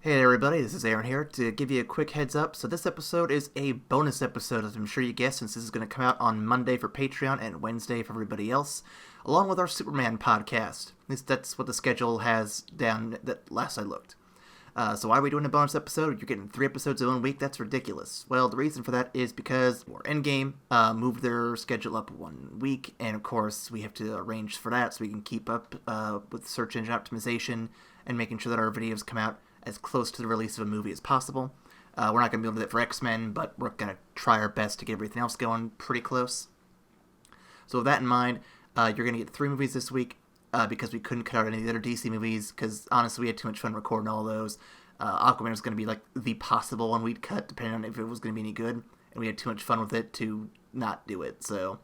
Hey everybody, this is Aaron here to give you a quick heads up. So this episode is a bonus episode, as I'm sure you guessed, since this is going to come out on Monday for Patreon and Wednesday for everybody else, along with our Superman podcast. At least that's what the schedule has down that last I looked. So why are we doing a bonus episode? You're getting 3 episodes in 1 week? That's ridiculous. Well, the reason for that is because Endgame moved their schedule up 1 week, and of course we have to arrange for that so we can keep up with search engine optimization and making sure that our videos come out as close to the release of a movie as possible. We're not going to be able to do that for X-Men, but we're going to try our best to get everything else going pretty close. So with that in mind, you're going to get 3 movies this week because we couldn't cut out any of the other DC movies because honestly we had too much fun recording all those. Aquaman was going to be like the possible one we'd cut depending on if it was going to be any good, and we had too much fun with it to not do it. So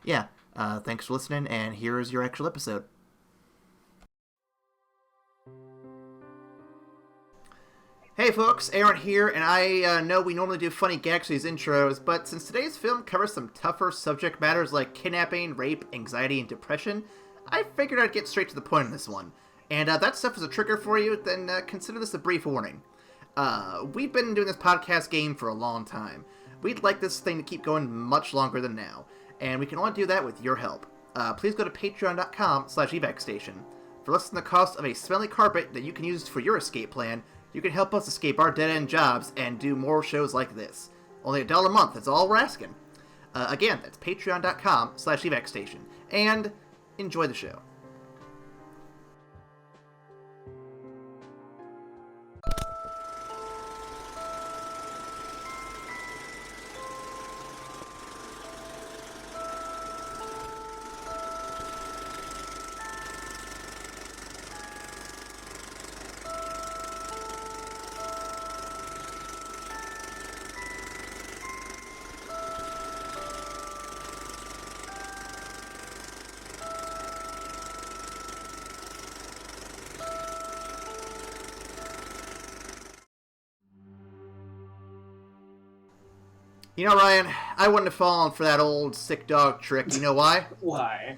yeah, thanks for listening, and here is your actual episode. Hey folks, Aaron here, and I know we normally do funny gags for these intros, but since today's film covers some tougher subject matters like kidnapping, rape, anxiety, and depression, I figured I'd get straight to the point in this one. And that stuff is a trigger for you, then consider this a brief warning. We've been doing this podcast game for a long time. We'd like this thing to keep going much longer than now, and we can only do that with your help. Please go to patreon.com/evacstation. For less than the cost of a smelly carpet that you can use for your escape plan, you can help us escape our dead-end jobs and do more shows like this. Only $1 a month, that's all we're asking. Again, that's patreon.com/evacstation. And enjoy the show. You know, Ryan, I wouldn't have fallen for that old sick dog trick. You know why? Why?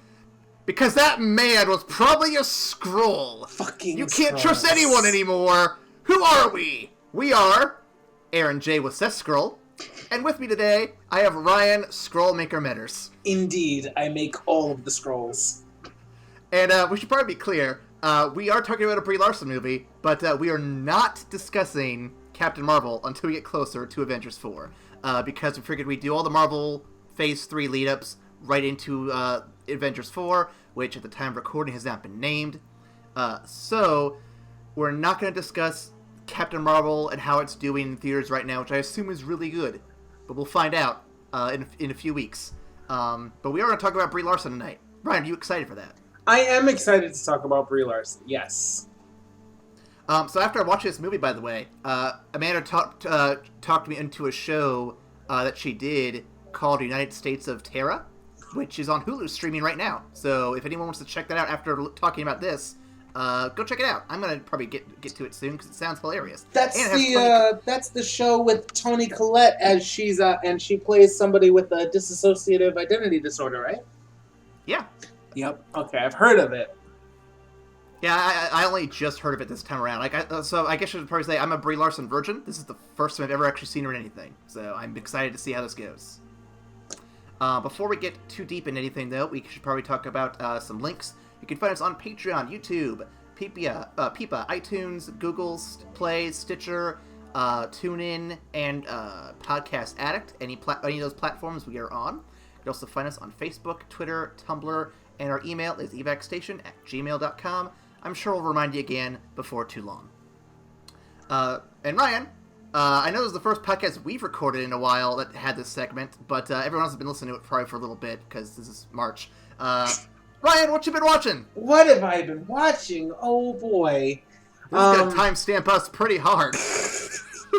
Because that man was probably a Skrull. Fucking You can't Skrulls. trust anyone anymore. Who are we? We are Aaron J. with Seth Skrull. And with me today, I have Ryan Skrull Maker Metters. Indeed, I make all of the scrolls. And we should probably be clear. We are talking about a Brie Larson movie, but we are not discussing Captain Marvel until we get closer to Avengers 4. Because we figured we'd do all the Marvel Phase 3 lead-ups right into Avengers 4, which at the time of recording has not been named. So, we're not going to discuss Captain Marvel and how it's doing in theaters right now, which I assume is really good. But we'll find out in a few weeks. But we are going to talk about Brie Larson tonight. Ryan, are you excited for that? I am excited to talk about Brie Larson, yes. So after I watched this movie, by the way, Amanda talked me into a show that she did called United States of Terra, which is on Hulu streaming right now. So if anyone wants to check that out after talking about this, go check it out. I'm gonna probably get to it soon because it sounds hilarious. That's the show with Toni Collette as she's and she plays somebody with a dissociative identity disorder, right? Yeah. Yep. Okay, I've heard of it. Yeah, I only just heard of it this time around. So I guess I should probably say I'm a Brie Larson virgin. This is the first time I've ever actually seen her in anything. So I'm excited to see how this goes. Before we get too deep in anything, though, we should probably talk about some links. You can find us on Patreon, YouTube, Peepa, iTunes, Google Play, Stitcher, TuneIn, and Podcast Addict. Any of those platforms we are on. You can also find us on Facebook, Twitter, Tumblr, and our email is evacstation@gmail.com. I'm sure we'll remind you again before too long. And Ryan, I know this is the first podcast we've recorded in a while that had this segment, but everyone else has been listening to it probably for a little bit because this is March. Ryan, what you been watching? What have I been watching? Oh boy. This is going to timestamp us pretty hard.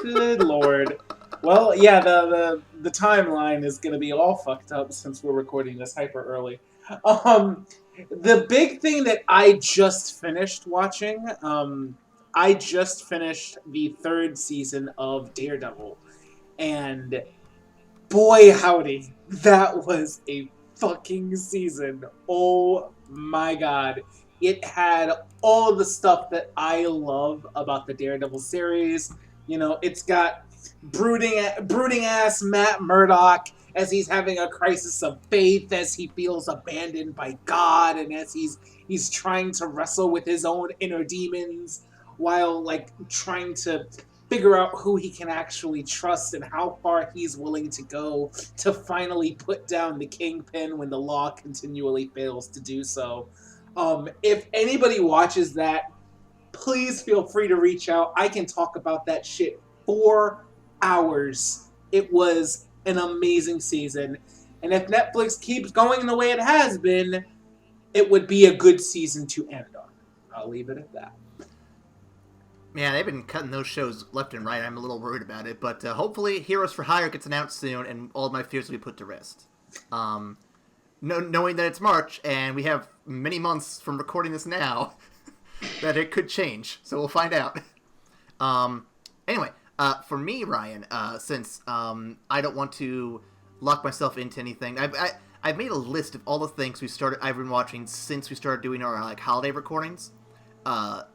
Good lord. Well, yeah, the timeline is going to be all fucked up since we're recording this hyper early. The big thing that I just finished watching, I just finished the 3rd season of Daredevil, and boy howdy, that was a fucking season. Oh my god. It had all the stuff that I love about the Daredevil series. You know, it's got brooding ass Matt Murdock as he's having a crisis of faith, as he feels abandoned by God, and as he's trying to wrestle with his own inner demons while like trying to figure out who he can actually trust and how far he's willing to go to finally put down the Kingpin when the law continually fails to do so. If anybody watches that, please feel free to reach out. I can talk about that shit for hours. It was an amazing season. And if Netflix keeps going the way it has been, it would be a good season to end on. I'll leave it at that. Man, they've been cutting those shows left and right. I'm a little worried about it, but hopefully Heroes for Hire gets announced soon, and all of my fears will be put to rest. Knowing that it's March, and we have many months from recording this now, that it could change, so we'll find out. Anyway, for me, Ryan, since I don't want to lock myself into anything, I've made a list of all the things I've been watching since we started doing our like holiday recordings.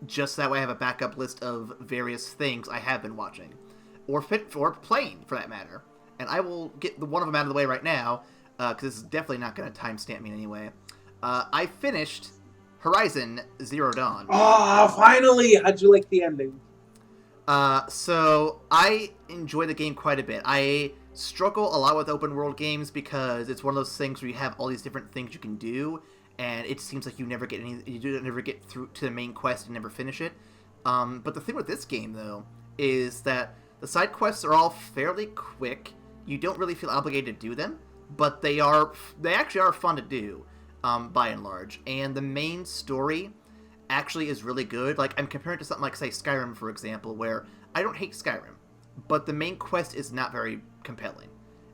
Just that way I have a backup list of various things I have been watching. Or playing, for that matter. And I will get one of them out of the way right now, because this is definitely not going to timestamp me in any way. I finished Horizon Zero Dawn. Oh, finally! How'd you like the ending? So, I enjoy the game quite a bit. I struggle a lot with open world games because it's one of those things where you have all these different things you can do, and it seems like you never get through to the main quest and never finish it. But the thing with this game, though, is that the side quests are all fairly quick. You don't really feel obligated to do them, but they actually are fun to do, by and large. And the main story actually is really good. Like, I'm comparing it to something like, say, Skyrim, for example, where I don't hate Skyrim, but the main quest is not very compelling.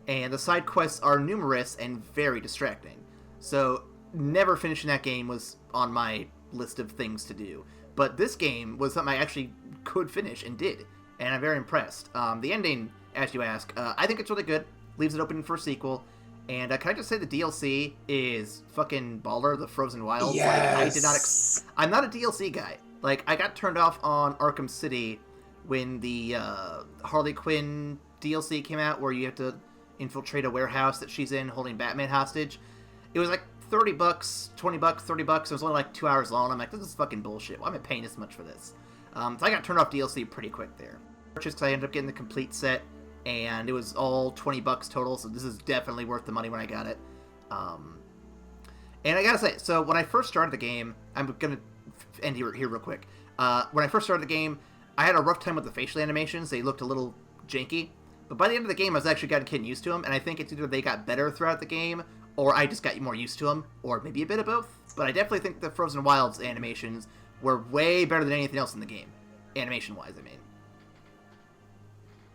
And the side quests are numerous and very distracting. So never finishing that game was on my list of things to do. But this game was something I actually could finish and did, and I'm very impressed. The ending, as you ask, I think it's really good. Leaves it open for a sequel. And can I just say the DLC is fucking baller, the Frozen Wilds? Yes! I'm not a DLC guy. Like, I got turned off on Arkham City when the Harley Quinn DLC came out, where you have to infiltrate a warehouse that she's in holding Batman hostage. It was like $30, $20, $30. It was only like 2 hours long. I'm like, this is fucking bullshit. Why am I paying this much for this? So I got turned off DLC pretty quick there. Just because I ended up getting the complete set, and it was all $20 total, so this is definitely worth the money when I got it. And I gotta say, so when I first started the game, I'm gonna end here real quick. When I first started the game, I had a rough time with the facial animations. They looked a little janky. But by the end of the game, I was actually getting used to them, and I think it's either they got better throughout the game, or I just got more used to them, or maybe a bit of both. But I definitely think the Frozen Wilds animations were way better than anything else in the game. Animation-wise, I mean.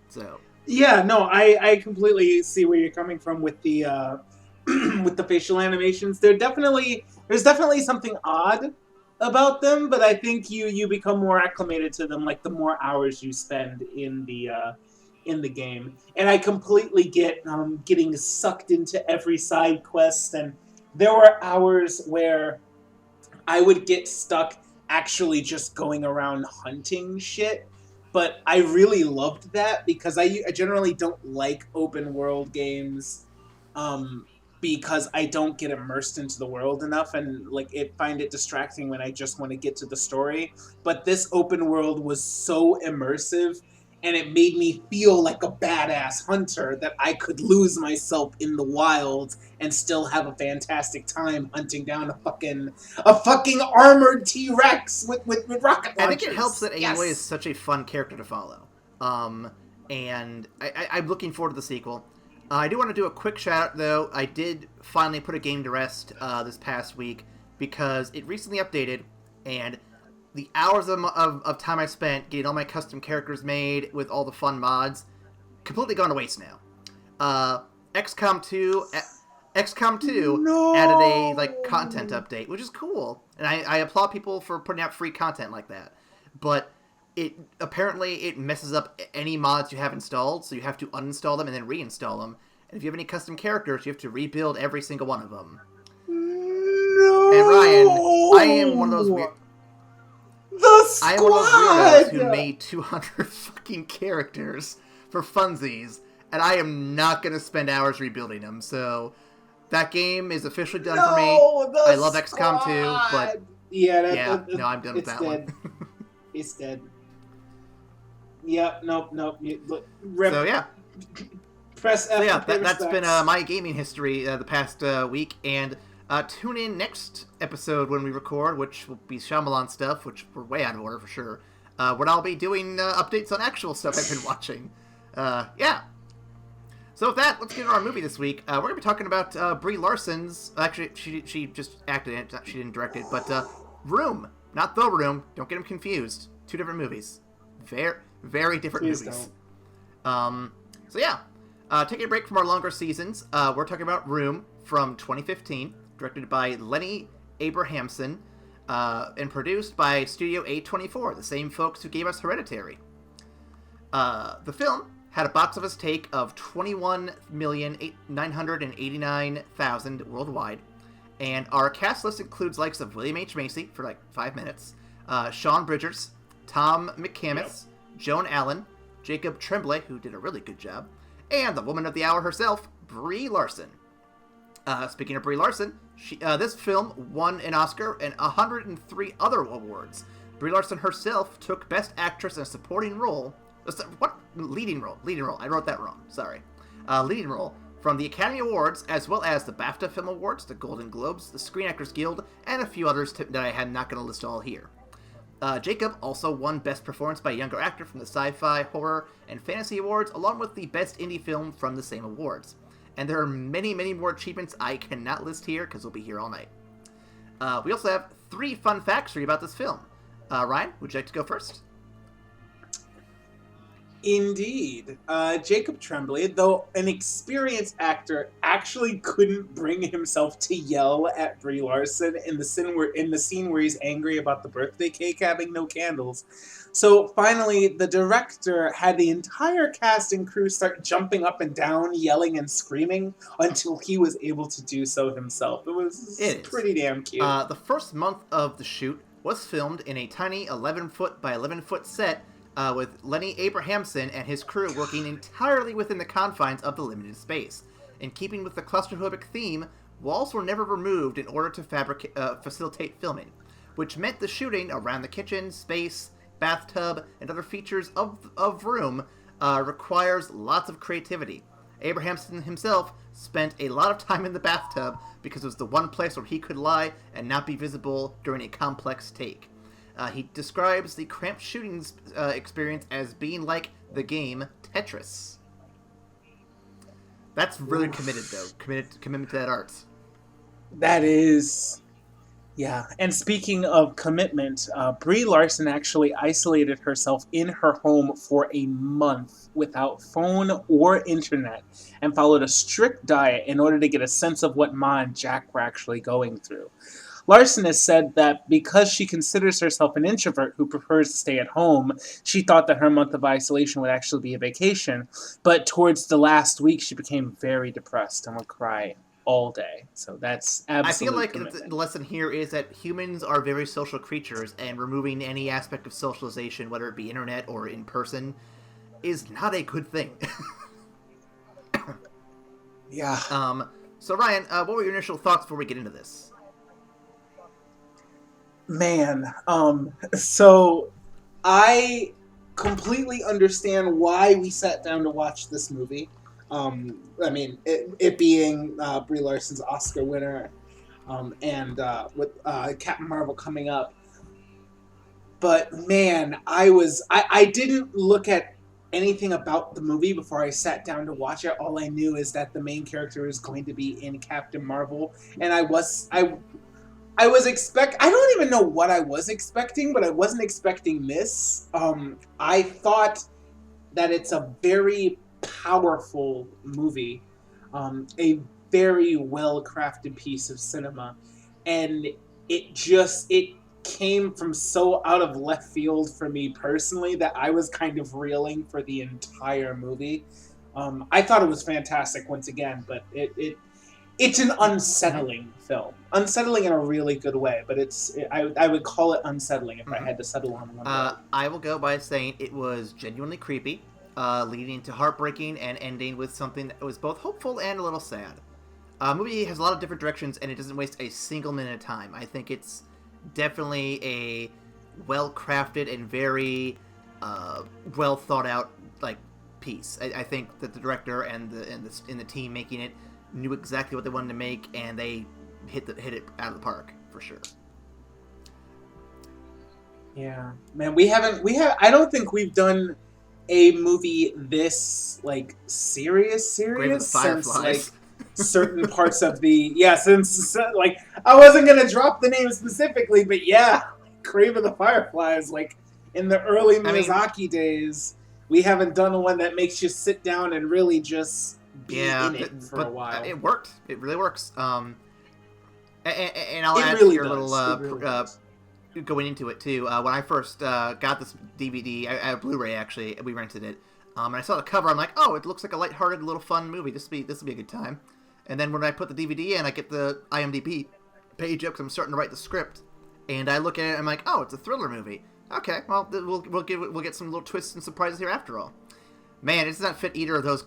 So. Yeah, no, I completely see where you're coming from with the with the facial animations. There's definitely something odd about them, but I think you become more acclimated to them like the more hours you spend in the game. And I completely get getting sucked into every side quest, and there were hours where I would get stuck actually just going around hunting shit. But I really loved that because I generally don't like open world games because I don't get immersed into the world enough, and like find it distracting when I just want to get to the story. But this open world was so immersive, and it made me feel like a badass hunter that I could lose myself in the wild and still have a fantastic time hunting down a fucking armored T-Rex with rocket launchers. I think it helps that Aloy is such a fun character to follow. And I'm looking forward to the sequel. I do want to do a quick shout out, though. I did finally put a game to rest this past week because it recently updated, and the hours of time I spent getting all my custom characters made with all the fun mods completely gone to waste now. XCOM 2 added a content update, which is cool, and I applaud people for putting out free content like that. But it messes up any mods you have installed, so you have to uninstall them and then reinstall them. And if you have any custom characters, you have to rebuild every single one of them. No. And Ryan, I am one of those weird. The Squad! I am one of those weirdos who made 200 fucking characters for funsies, and I am not going to spend hours rebuilding them, so that game is officially done for me. I love XCOM 2, but no, I'm done with that dead. one. It's dead. Yep, nope. So yeah. Press F. So yeah, that's been my gaming history the past week, and tune in next episode when we record, which will be Shyamalan stuff, which we're way out of order for sure, when I'll be doing updates on actual stuff I've been watching. Yeah. So with that, let's get into our movie this week. We're going to be talking about Brie Larson's... Actually, she just acted in it. She didn't direct it. But Room. Not The Room. Don't get them confused. Two different movies. Very, very different movies. Don't. So yeah. Taking a break from our longer seasons, we're talking about Room from 2015. Directed by Lenny Abrahamson. And produced by Studio A24. The same folks who gave us Hereditary. The film had a box office take of 21,989,000 worldwide, and our cast list includes likes of William H. Macy for like 5 minutes, Sean Bridgers, Tom McCamus, Joan Allen, Jacob Tremblay, who did a really good job, and the woman of the hour herself, Brie Larson. Speaking of Brie Larson, this film won an Oscar and 103 other awards. Brie Larson herself took Best Actress in a Supporting Role. What? Leading role. I wrote that wrong. Sorry. Leading role from the Academy Awards, as well as the BAFTA Film Awards, the Golden Globes, the Screen Actors Guild, and a few others that I am not going to list all here. Jacob also won Best Performance by a Younger Actor from the Sci-Fi, Horror, and Fantasy Awards, along with the Best Indie Film from the same awards. And there are many, many more achievements I cannot list here, because we'll be here all night. We also have 3 fun facts for you about this film. Ryan, would you like to go first? Indeed. Jacob Tremblay, though an experienced actor, actually couldn't bring himself to yell at Brie Larson in the scene where he's angry about the birthday cake having no candles. So finally, the director had the entire cast and crew start jumping up and down, yelling and screaming until he was able to do so himself. It was pretty damn cute. The first month of the shoot was filmed in a tiny 11-foot by 11-foot set with Lenny Abrahamson and his crew working entirely within the confines of the limited space. In keeping with the claustrophobic theme, walls were never removed in order to facilitate filming, which meant the shooting around the kitchen, space, bathtub, and other features of Room requires lots of creativity. Abrahamson himself spent a lot of time in the bathtub because it was the one place where he could lie and not be visible during a complex take. He describes the cramped shooting experience as being like the game Tetris. That's really committed, though. Commitment to that art. That is... Yeah. And speaking of commitment, Brie Larson actually isolated herself in her home for a month without phone or internet and followed a strict diet in order to get a sense of what Ma and Jack were actually going through. Larson has said that because she considers herself an introvert who prefers to stay at home, she thought that her month of isolation would actually be a vacation. But towards the last week, she became very depressed and would cry all day. So that's absolutely. I feel like the lesson here is that humans are very social creatures, and removing any aspect of socialization, whether it be internet or in person, is not a good thing. Yeah. So Ryan, what were your initial thoughts before we get into this? Man, so I completely understand why we sat down to watch this movie. I mean, it being Brie Larson's Oscar winner, and with Captain Marvel coming up. But man, I didn't look at anything about the movie before I sat down to watch it. All I knew is that the main character is going to be in Captain Marvel, and I don't even know what I was expecting, but I wasn't expecting this. I thought that it's a very powerful movie, a very well-crafted piece of cinema, and it came from so out of left field for me personally that I was kind of reeling for the entire movie. I thought it was fantastic once again, but it's an unsettling film. Unsettling in a really good way, but I would call it unsettling if I had to settle on one word. I will go by saying it was genuinely creepy, leading to heartbreaking and ending with something that was both hopeful and a little sad. Movie has a lot of different directions, and it doesn't waste a single minute of time. I think it's definitely a well-crafted and very well thought out piece. I think that the director and the team making it knew exactly what they wanted to make, and they hit it out of the park for sure. Yeah, man, I don't think we've done a movie this serious since certain parts of since I wasn't gonna drop the name specifically, but Grave of the Fireflies, in the early Miyazaki days, we haven't done one that makes you sit down and really just be in it for a while. It worked. It really works. And I'll add really your does. little going into it too. When I first got this DVD, I Blu-ray actually, we rented it, and I saw the cover. I'm like, oh, it looks like a lighthearted, little fun movie. This will be a good time. And then when I put the DVD in, I get the IMDb page up because I'm starting to write the script, and I look at it. I'm like, oh, it's a thriller movie. Okay, well, we'll get some little twists and surprises here after all. Man, it does not fit either of those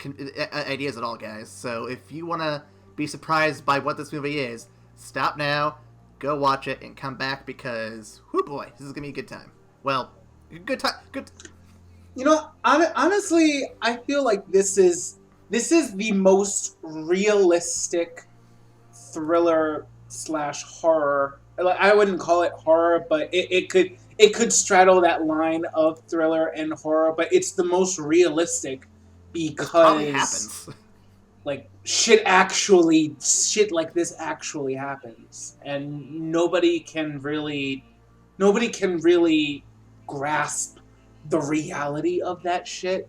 ideas at all, guys. So if you want to be surprised by what this movie is, stop now, go watch it, and come back because, whoo boy, this is gonna be a good time. Well, good time. Good. Honestly, I feel like this is the most realistic thriller / horror. I wouldn't call it horror, but it could straddle that line of thriller and horror. But it's the most realistic because shit like this actually happens, and nobody can really grasp the reality of that shit.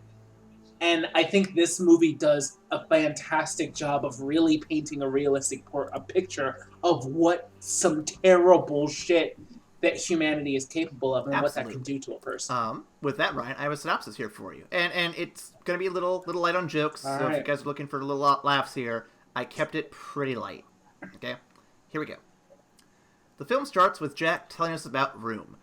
And I think this movie does a fantastic job of really painting a realistic picture of what some terrible shit that humanity is capable of and Absolutely. What that can do to a person. With that, Ryan, I have a synopsis here for you. And it's going to be a little light on jokes, so if you guys are looking for a little laughs here, I kept it pretty light. Okay? Here we go. The film starts with Jack telling us about Room,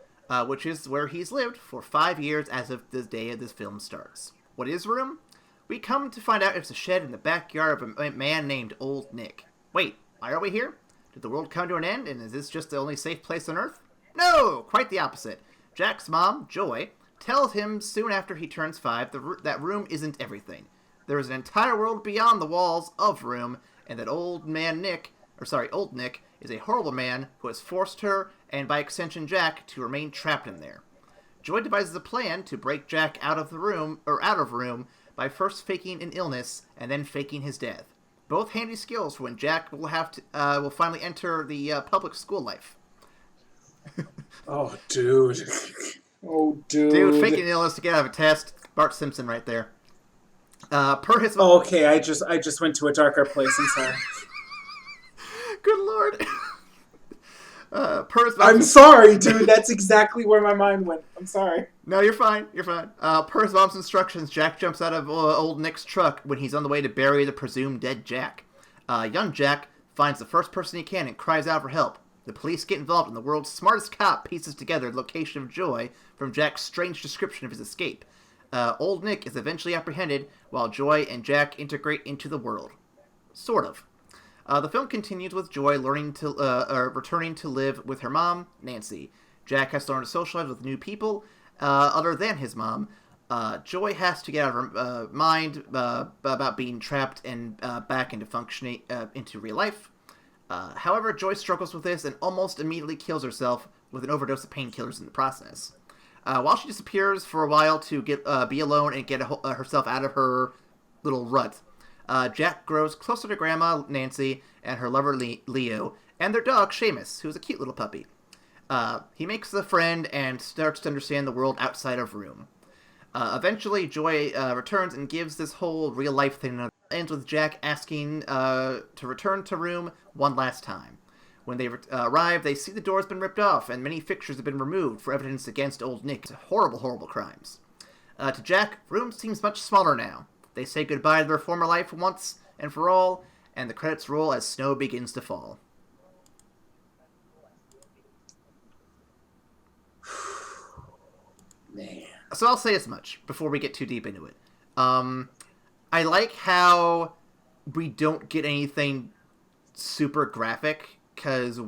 which is where he's lived for 5 years as of the day of this film starts. What is Room? We come to find out it's a shed in the backyard of a man named Old Nick. Wait, why are we here? Did the world come to an end, and is this just the only safe place on Earth? No, quite the opposite. Jack's mom, Joy, tells him soon after he turns 5 that Room isn't everything. There is an entire world beyond the walls of Room, and that Old Nick is a horrible man who has forced her, and by extension Jack, to remain trapped in there. Joy devises a plan to break Jack out of Room by first faking an illness and then faking his death. Both handy skills for when Jack will finally enter the public school life. Oh, dude. Dude, faking an illness to get out of a test. Bart Simpson right there. Okay, I just went to a darker place. I'm sorry. Good lord. I'm sorry, dude. That's exactly where my mind went. I'm sorry. No, you're fine. You're fine. Per his mom's instructions, Jack jumps out of Old Nick's truck when he's on the way to bury the presumed dead Jack. Young Jack finds the first person he can and cries out for help. The police get involved, and the world's smartest cop pieces together the location of Joy from Jack's strange description of his escape. Old Nick is eventually apprehended, while Joy and Jack integrate into the world. Sort of. The film continues with Joy returning to live with her mom, Nancy. Jack has to learn to socialize with new people other than his mom. Joy has to get out of her mind about being trapped and back into functioning into real life. However, Joy struggles with this and almost immediately kills herself with an overdose of painkillers in the process. While she disappears for a while to be alone and get herself out of her little rut, Jack grows closer to Grandma Nancy and her lover Leo and their dog Seamus, who's a cute little puppy. He makes a friend and starts to understand the world outside of Room. Eventually, Joy returns and gives this whole real-life thing another. Ends with Jack asking to return to Room one last time. When they arrive, they see the door's been ripped off and many fixtures have been removed for evidence against Old Nick's horrible, horrible crimes. To Jack, Room seems much smaller now. They say goodbye to their former life once and for all, and the credits roll as snow begins to fall. Man. So I'll say as much before we get too deep into it. I like how we don't get anything super graphic, because the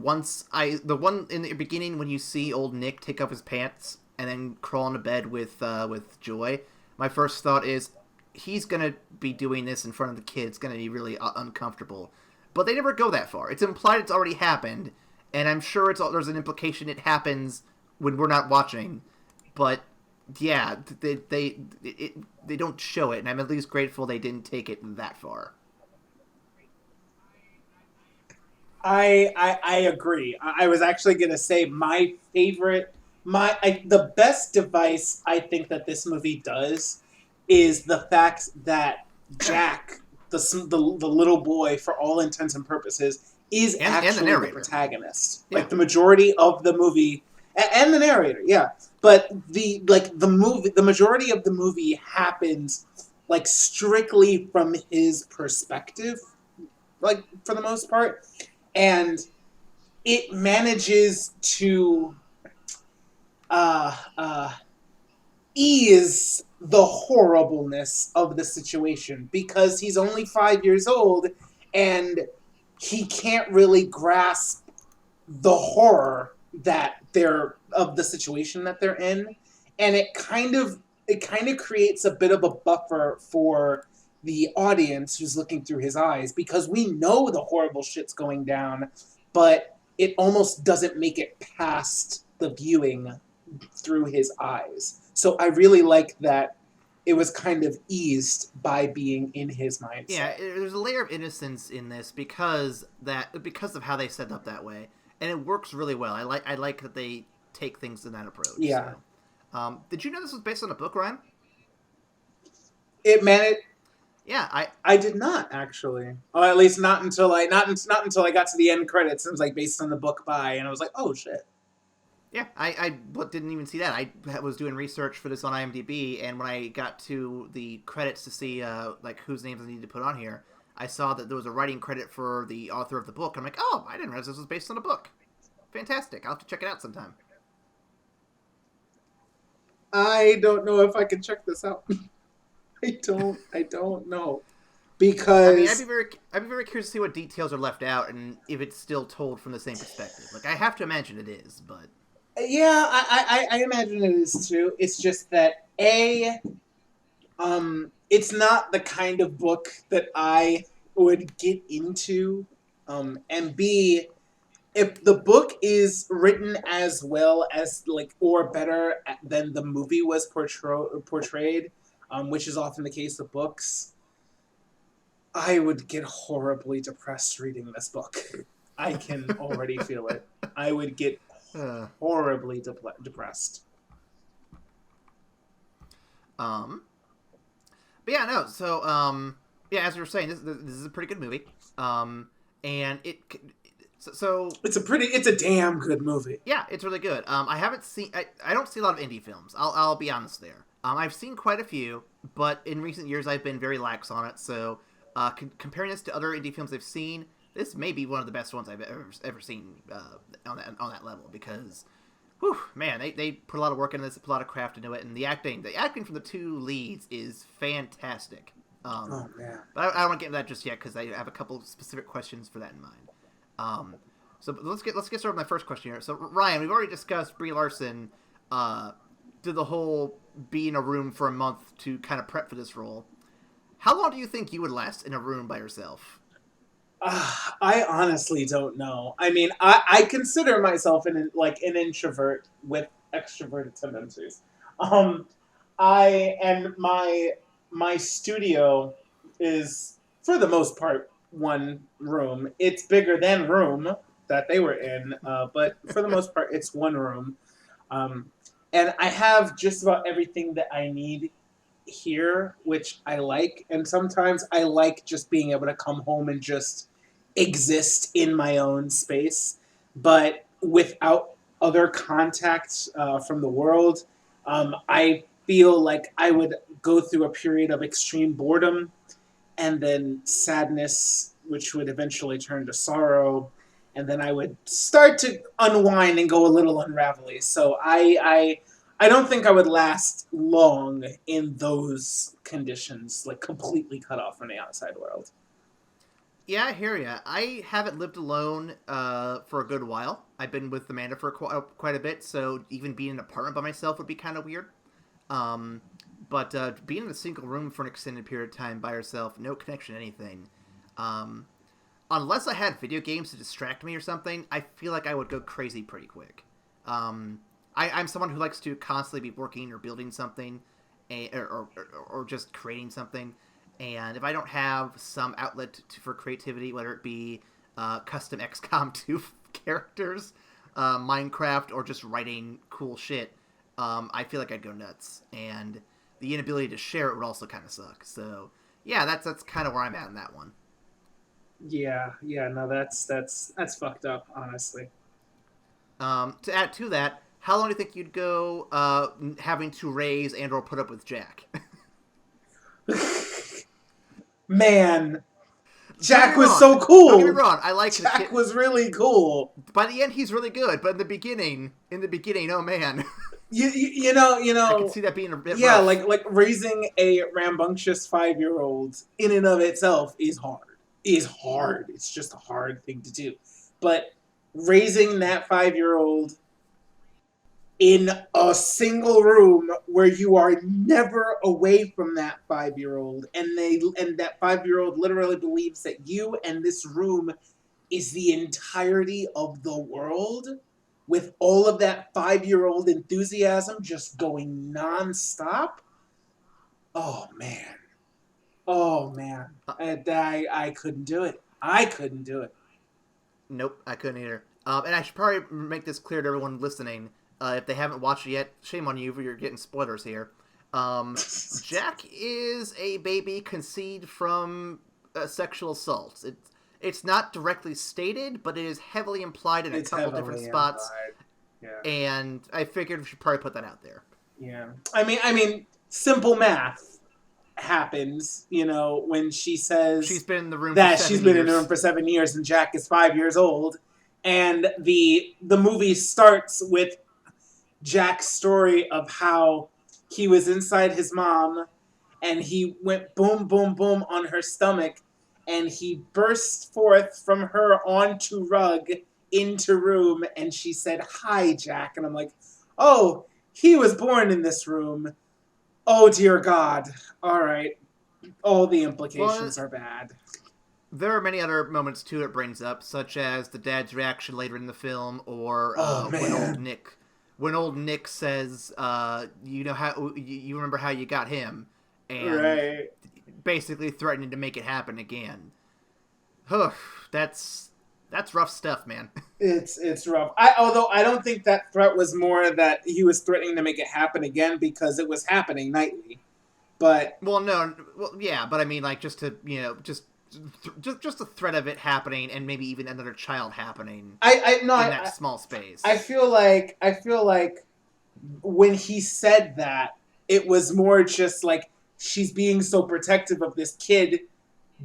one in the beginning when you see old Nick take off his pants and then crawl into bed with Joy, my first thought is he's gonna be doing this in front of the kid. It's gonna be really uncomfortable. But they never go that far. It's implied it's already happened, and I'm sure there's an implication it happens when we're not watching. But yeah, they don't show it, and I'm at least grateful they didn't take it that far. I agree. I was actually gonna say my favorite, the best device I think that this movie does is the fact that Jack, the little boy, for all intents and purposes, is actually the protagonist. Yeah. Like the majority of the movie, and the narrator, yeah. But the majority of the movie happens like strictly from his perspective, like for the most part, and it manages to ease the horribleness of the situation because he's only 5 years old and he can't really grasp the horror that they're of the situation that they're in, and it kind of creates a bit of a buffer for the audience who's looking through his eyes, because we know the horrible shit's going down, but it almost doesn't make it past the viewing through his eyes. So I really like that it was kind of eased by being in his mindset. Yeah, there's a layer of innocence in this because of how they set up that way, and it works really well. I like that they take things in that approach. Yeah. So. Did you know this was based on a book, Ryan? Yeah, I did not actually. Or at least not until I got to the end credits. It was like based on the book by, and I was like, oh shit. Yeah, I didn't even see that. I was doing research for this on IMDb, and when I got to the credits to see like whose names I needed to put on here, I saw that there was a writing credit for the author of the book. I'm like, oh, I didn't realize this was based on a book. Fantastic! I'll have to check it out sometime. I don't know if I can check this out. I don't know, because I mean, I'd be very curious to see what details are left out and if it's still told from the same perspective. Like, I have to imagine it is, but yeah, I imagine it is too. It's just that it's not the kind of book that I would get into, and B, if the book is written as well as or better than the movie was portrayed. Which is often the case with books, I would get horribly depressed reading this book. I can already feel it. I would get horribly depressed. But yeah, no. So, yeah, as you were saying, this is a pretty good movie. And it's a damn good movie. Yeah, it's really good. I don't see a lot of indie films. I'll be honest there. I've seen quite a few, but in recent years I've been very lax on it. So, comparing this to other indie films I've seen, this may be one of the best ones I've ever seen on that level. Because, whew, man, they put a lot of work into this, put a lot of craft into it, and the acting from the two leads is fantastic. Oh man! But I don't want to get into that just yet because I have a couple specific questions for that in mind. So let's get started with my first question here. So Ryan, we've already discussed Brie Larson did the whole be in a room for a month to kind of prep for this role. How long do you think you would last in a room by yourself? I honestly don't know. I mean, I consider myself an introvert with extroverted tendencies. My studio is, for the most part, one room. It's bigger than room that they were in, but for the most part, it's one room. And I have just about everything that I need here, which I like. And sometimes I like just being able to come home and just exist in my own space, but without other contact from the world. I feel like I would go through a period of extreme boredom and then sadness which would eventually turn to sorrow, and then I would start to unwind and go a little unravelly. So I don't think I would last long in those conditions, like completely cut off from the outside world. Yeah, I hear ya. I haven't lived alone for a good while. I've been with Amanda for quite a bit, so even being in an apartment by myself would be kind of weird. But being in a single room for an extended period of time by yourself, no connection to anything, unless I had video games to distract me or something, I feel like I would go crazy pretty quick. I'm someone who likes to constantly be working or building something, or just creating something. And if I don't have some outlet for creativity, whether it be custom XCOM 2 characters, Minecraft, or just writing cool shit, I feel like I'd go nuts. And the inability to share it would also kind of suck. So, yeah, that's kind of where I'm at in that one. Yeah, no, that's fucked up, honestly. To add to that, how long do you think you'd go having to raise and or put up with Jack? Man, Jack was so cool. Don't get me wrong, I like Jack was really cool. By the end, he's really good, but in the beginning, oh man. You know, I can see that being a bit rough. like raising a rambunctious 5-year-old in and of itself is hard. It's just a hard thing to do. But raising that 5-year-old in a single room where you are never away from that 5-year-old, and that 5-year-old literally believes that you and this room is the entirety of the world, with all of that 5-year-old enthusiasm just going nonstop. Oh man. I couldn't do it. Nope, I couldn't either. And I should probably make this clear to everyone listening. If they haven't watched it yet, shame on you for you're getting spoilers here. Jack is a baby conceived from sexual assault. It's not directly stated, but it is heavily implied in a couple different spots. Yeah. And I figured we should probably put that out there. Yeah. I mean, simple math happens, when she says she's been in the room for 7 years and Jack is 5 years old, and the movie starts with Jack's story of how he was inside his mom and he went boom, boom, boom on her stomach, and he burst forth from her onto rug into room, and she said, "Hi, Jack." And I'm like, oh, he was born in this room. Oh, dear God. All right. All the implications are bad. There are many other moments, too, it brings up, such as the dad's reaction later in the film, or when old Nick says, you remember how you got him, and basically threatening to make it happen again. That's rough stuff, man. It's rough. Although I don't think that threat was more that he was threatening to make it happen again, because it was happening nightly. But but I mean, like, just to just the threat of it happening, and maybe even another child happening. In that small space. I feel like when he said that, it was more just like, she's being so protective of this kid.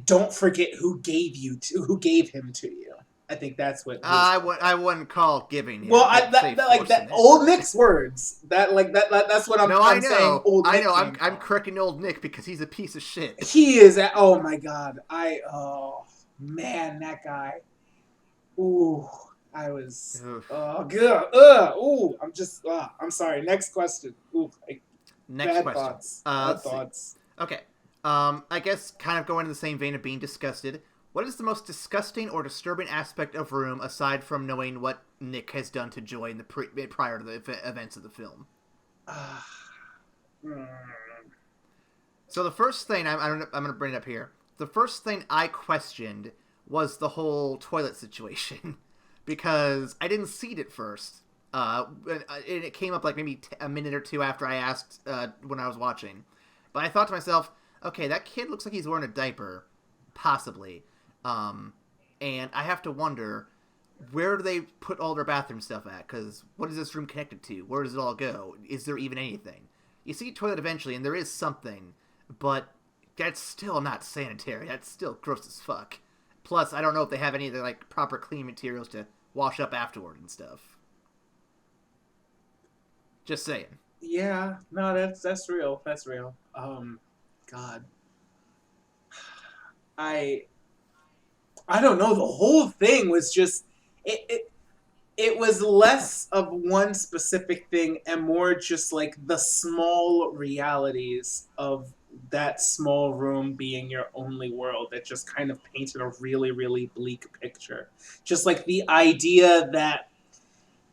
Don't forget who gave him to you. I think that's what I wouldn't call giving him. Well, that old Nick's words. That's what I'm saying. Old Nick. I know. I'm correcting old Nick because he's a piece of shit. He is. Oh my God. Oh man, that guy. Ooh, I was. Oh good. Ooh, I'm sorry. Next question. Ooh. Next question. Thoughts. Bad thoughts. Okay. I guess kind of going in the same vein of being disgusted. What is the most disgusting or disturbing aspect of Room, aside from knowing what Nick has done to Joy in the prior to the events of the film? So the first thing, I'm going to bring it up here. The first thing I questioned was the whole toilet situation. Because I didn't see it at first. And it came up like maybe a minute or two after I asked when I was watching. But I thought to myself, okay, that kid looks like he's wearing a diaper. Possibly. And I have to wonder, where do they put all their bathroom stuff at? Because what is this room connected to? Where does it all go? Is there even anything? You see a toilet eventually, and there is something, but that's still not sanitary. That's still gross as fuck. Plus, I don't know if they have any of the like proper clean materials to wash up afterward and stuff. Just saying. Yeah, no, that's real. That's real. God, I I don't know. The whole thing was just it was less of one specific thing and more just like the small realities of that small room being your only world that just kind of painted a really, really bleak picture. Just like the idea that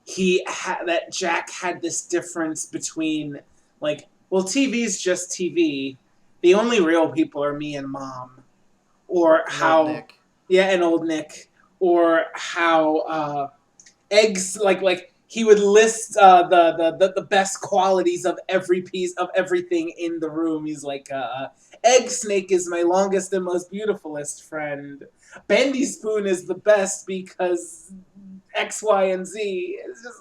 that Jack had this difference between like, well, TV's just TV. The only real people are me and mom. Or And old how, Nick. yeah, and old Nick. Or how eggs like he would list the best qualities of every piece of everything in the room. He's like, egg snake is my longest and most beautifulest friend. Bendy spoon is the best because X, Y, and Z.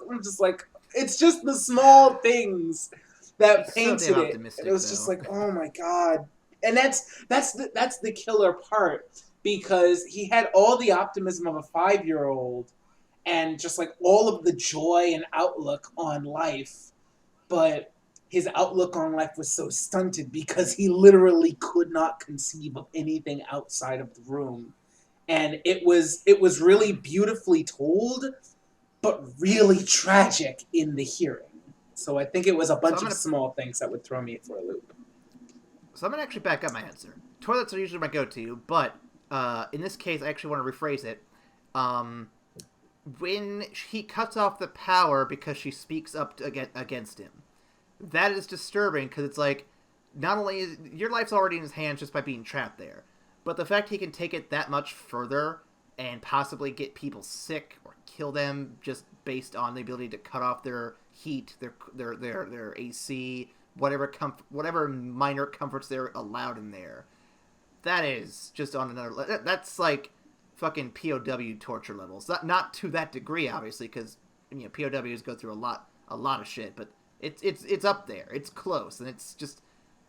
I'm just like, it's just the small things that He's so painted damn it. And optimistic, it was just though. like, oh my god. And that's the killer part because he had all the optimism of a 5-year-old and just like all of the joy and outlook on life, but his outlook on life was so stunted because he literally could not conceive of anything outside of the room. And it was really beautifully told, but really tragic in the hearing. So I think it was a So bunch of small things that would throw me for a loop. I'm gonna actually back up my answer. Toilets are usually my go-to, but in this case, I actually want to rephrase it. When he cuts off the power because she speaks up against him, that is disturbing because it's like, not only is your life's already in his hands just by being trapped there, but the fact he can take it that much further and possibly get people sick or kill them just based on the ability to cut off their heat, their AC, whatever minor comforts they're allowed in there. That is just on another. That's like fucking POW torture levels. Not to that degree, obviously, because POWs go through a lot of shit, but it's up there. It's close, and it's just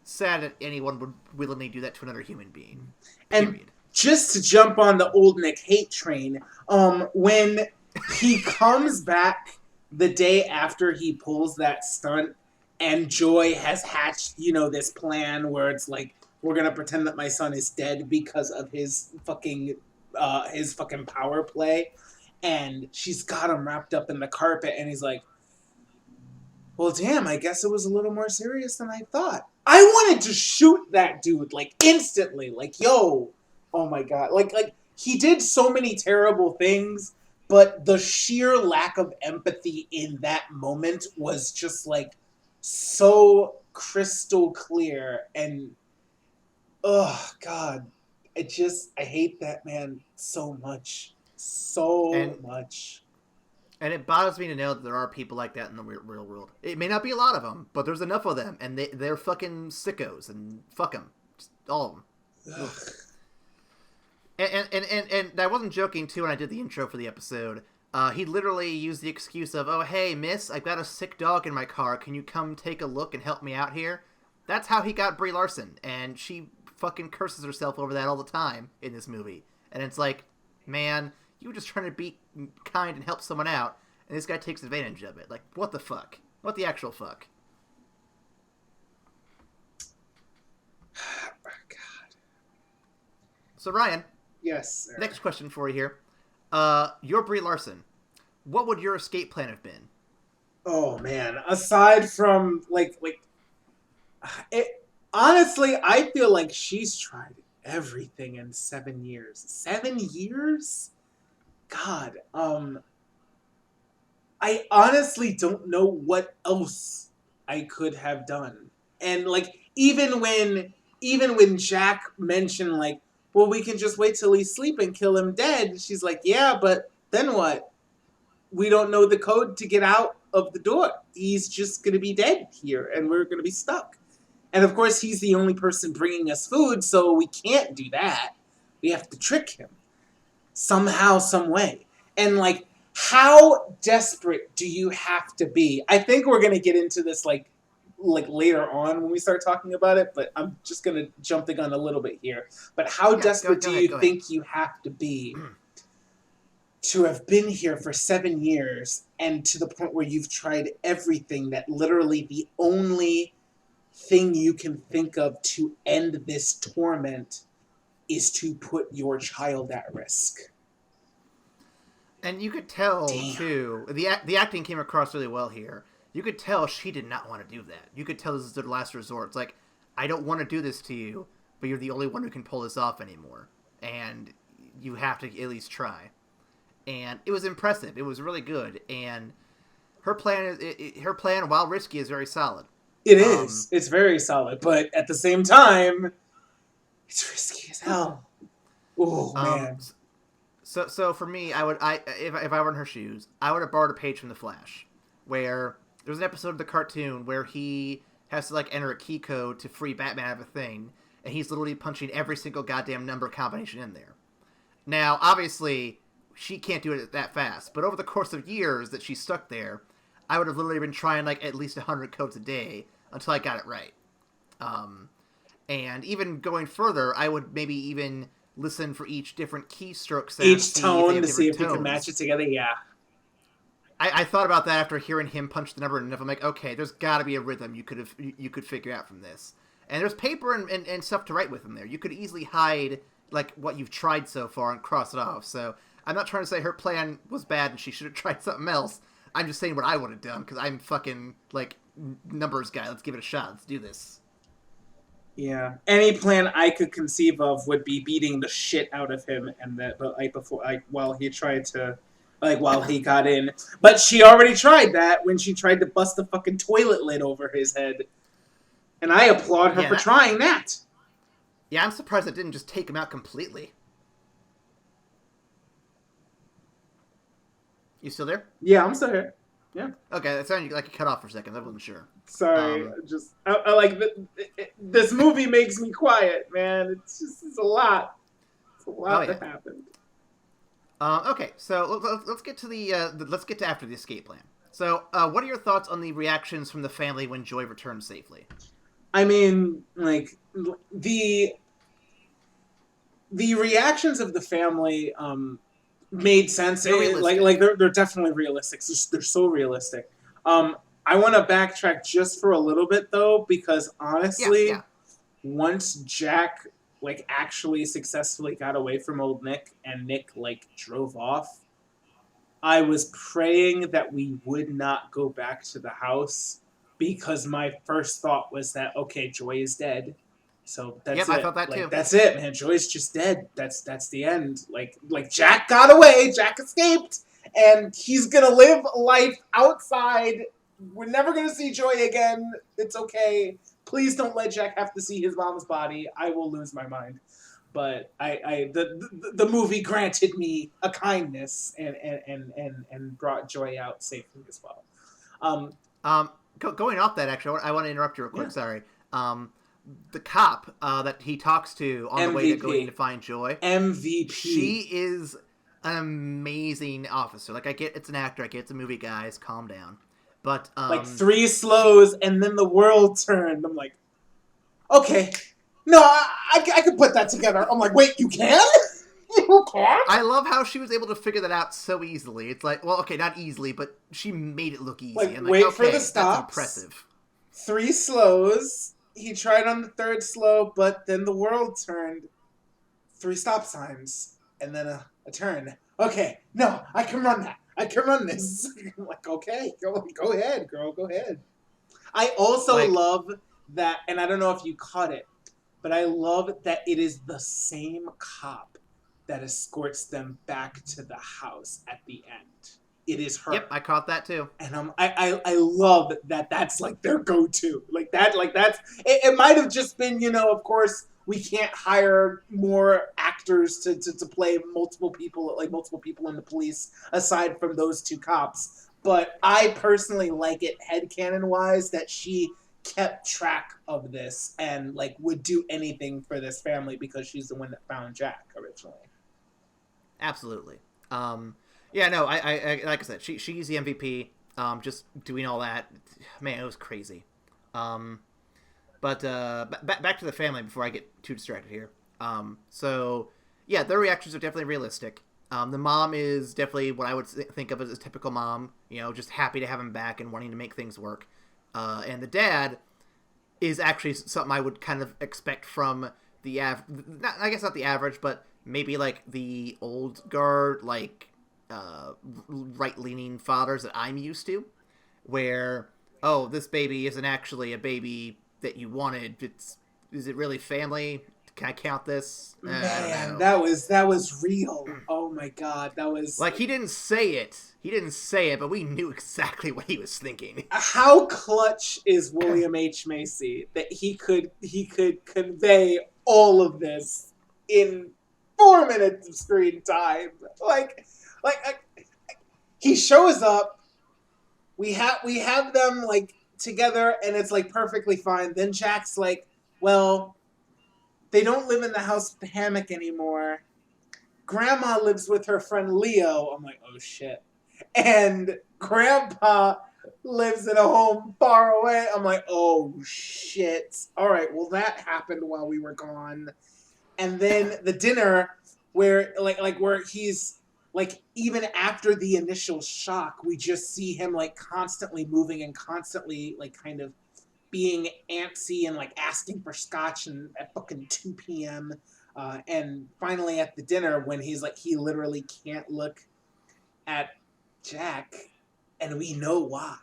sad that anyone would willingly do that to another human being. Period. And just to jump on the old Nick hate train, when he comes back the day after he pulls that stunt, and Joy has hatched, this plan where it's like, we're gonna pretend that my son is dead because of his fucking power play, and she's got him wrapped up in the carpet, and he's like, well, damn, I guess it was a little more serious than I thought. I wanted to shoot that dude, like, instantly. Like, yo, oh my god. Like, he did so many terrible things, but the sheer lack of empathy in that moment was just, like, so crystal clear. And, oh, God. I hate that man so much. So much. And it bothers me to know that there are people like that in the real world. It may not be a lot of them, but there's enough of them, and they're fucking sickos, and fuck them. Just all of them. And I wasn't joking, too, when I did the intro for the episode. He literally used the excuse of, oh, hey, miss, I've got a sick dog in my car. Can you come take a look and help me out here? That's how he got Brie Larson, and she fucking curses herself over that all the time in this movie. And it's like, man, you were just trying to be kind and help someone out, and this guy takes advantage of it. Like, what the fuck? What the actual fuck? Oh, God. So, Ryan. Yes, sir. Next question for you here. You're Brie Larson. What would your escape plan have been? Oh, man. Aside from, honestly, I feel like she's tried everything in 7 years. 7 years? God, I honestly don't know what else I could have done. And even when Jack mentioned well, we can just wait till he's asleep and kill him dead, she's like, yeah, but then what? We don't know the code to get out of the door. He's just gonna be dead here, and we're gonna be stuck. And of course, he's the only person bringing us food, so we can't do that. We have to trick him somehow, some way. And how desperate do you have to be? I think we're gonna get into this like later on when we start talking about it, but I'm just gonna jump the gun a little bit here. But how desperate do you think you have to be to have been here for 7 years and to the point where you've tried everything, that literally the only thing you can think of to end this torment is to put your child at risk? And you could tell, too, the acting came across really well here. You could tell she did not want to do that. You could tell this is their last resort. It's like, I don't want to do this to you, but you're the only one who can pull this off anymore. And you have to at least try. And it was impressive. It was really good. And her plan, while risky, is very solid. It is. It's very solid. But at the same time, it's risky as hell. Oh, man. So for me, if I were in her shoes, I would have borrowed a page from The Flash, where there's an episode of the cartoon where he has to enter a key code to free Batman out of a thing, and he's literally punching every single goddamn number combination in there. Now, obviously, she can't do it that fast, but over the course of years that she's stuck there, I would have literally been trying at least 100 codes a day until I got it right. And even going further, I would maybe even listen for each different keystroke sound. Each tone to see if you can match it together, yeah. I thought about that after hearing him punch the number enough. I'm like, okay, there's got to be a rhythm you could figure out from this. And there's paper and stuff to write with in there. You could easily hide what you've tried so far and cross it off. So I'm not trying to say her plan was bad and she should have tried something else. I'm just saying what I would have done, because I'm fucking numbers guy. Let's give it a shot. Let's do this. Yeah, any plan I could conceive of would be beating the shit out of him, and while he got in. But she already tried that when she tried to bust the fucking toilet lid over his head, and I applaud her for trying that. Yeah, I'm surprised it didn't just take him out completely. You still there? Yeah, I'm still here. Yeah. Okay, that sounded like you cut off for a second. I wasn't sure. Sorry, this movie makes me quiet, man. It's a lot. It's a lot that happened. Okay, so let's get to let's get to after the escape plan. So, what are your thoughts on the reactions from the family when Joy returns safely? I mean, the reactions of the family made sense. They're definitely realistic. They're so realistic. I want to backtrack just for a little bit though, because honestly, once Jack actually successfully got away from old Nick and Nick drove off, I was praying that we would not go back to the house, because my first thought was that, okay, Joy is dead. So that's it. I thought that too. That's it, man. Joy's just dead. That's the end. Jack got away, Jack escaped, and he's gonna live life outside. We're never gonna see Joy again. It's okay. Please don't let Jack have to see his mom's body. I will lose my mind. But the movie granted me a kindness and brought Joy out safely as well. Going off that, actually, I want to interrupt you real quick. Sorry. The cop that he talks to on the way to going to find Joy. MVP. She is an amazing officer. I get it's an actor. I get it's a movie, guys. Calm down. But 3 slows and then the world turned. I'm like, okay, no, I could put that together. I'm like, wait, you can? You can? I love how she was able to figure that out so easily. It's well, okay, not easily, but she made it look easy. Wait for the stops. That's impressive. 3 slows. He tried on the 3rd slow, but then the world turned. 3 stop signs and then a turn. Okay, no, I can run that. I can run this. I'm like, okay, go ahead, girl, go ahead. I also love that, and I don't know if you caught it, but I love that it is the same cop that escorts them back to the house at the end. It is her. Yep, I caught that too. And I love that. That's their go-to. That's it might have just been, of course, we can't hire more actors to play multiple people in the police aside from those 2 cops. But I personally like it headcanon wise that she kept track of this and would do anything for this family because she's the one that found Jack originally. Absolutely. Yeah, no, I like I said, she's the MVP. Just doing all that, man, it was crazy. But back to the family before I get too distracted here. So yeah, their reactions are definitely realistic. The mom is definitely what I would think of as a typical mom. Just happy to have him back and wanting to make things work. And the dad is actually something I would kind of expect from the I guess not the average, but maybe like the old guard, like right-leaning fathers that I'm used to, where this baby isn't actually a baby that you wanted. Is it really family? Can I count this? I don't Man, know. that was real. Oh my god, that was Like, he didn't say it. He didn't say it, but we knew exactly what he was thinking. how clutch is William H. Macy that he could convey all of this in 4 minutes of screen time. Like he shows up. We have them like together, and it's like perfectly fine. Then Jack's like, well, they don't live in the house with the hammock anymore. Grandma lives with her friend Leo. I'm like, oh shit. And Grandpa lives in a home far away. I'm like, oh shit. All right, well that happened while we were gone. And then the dinner where where he's like, even after the initial shock, we just see him like constantly moving and constantly like kind of being antsy and like asking for scotch and at fucking 2 p.m. And finally at the dinner when he's like, he literally can't look at Jack, and we know why.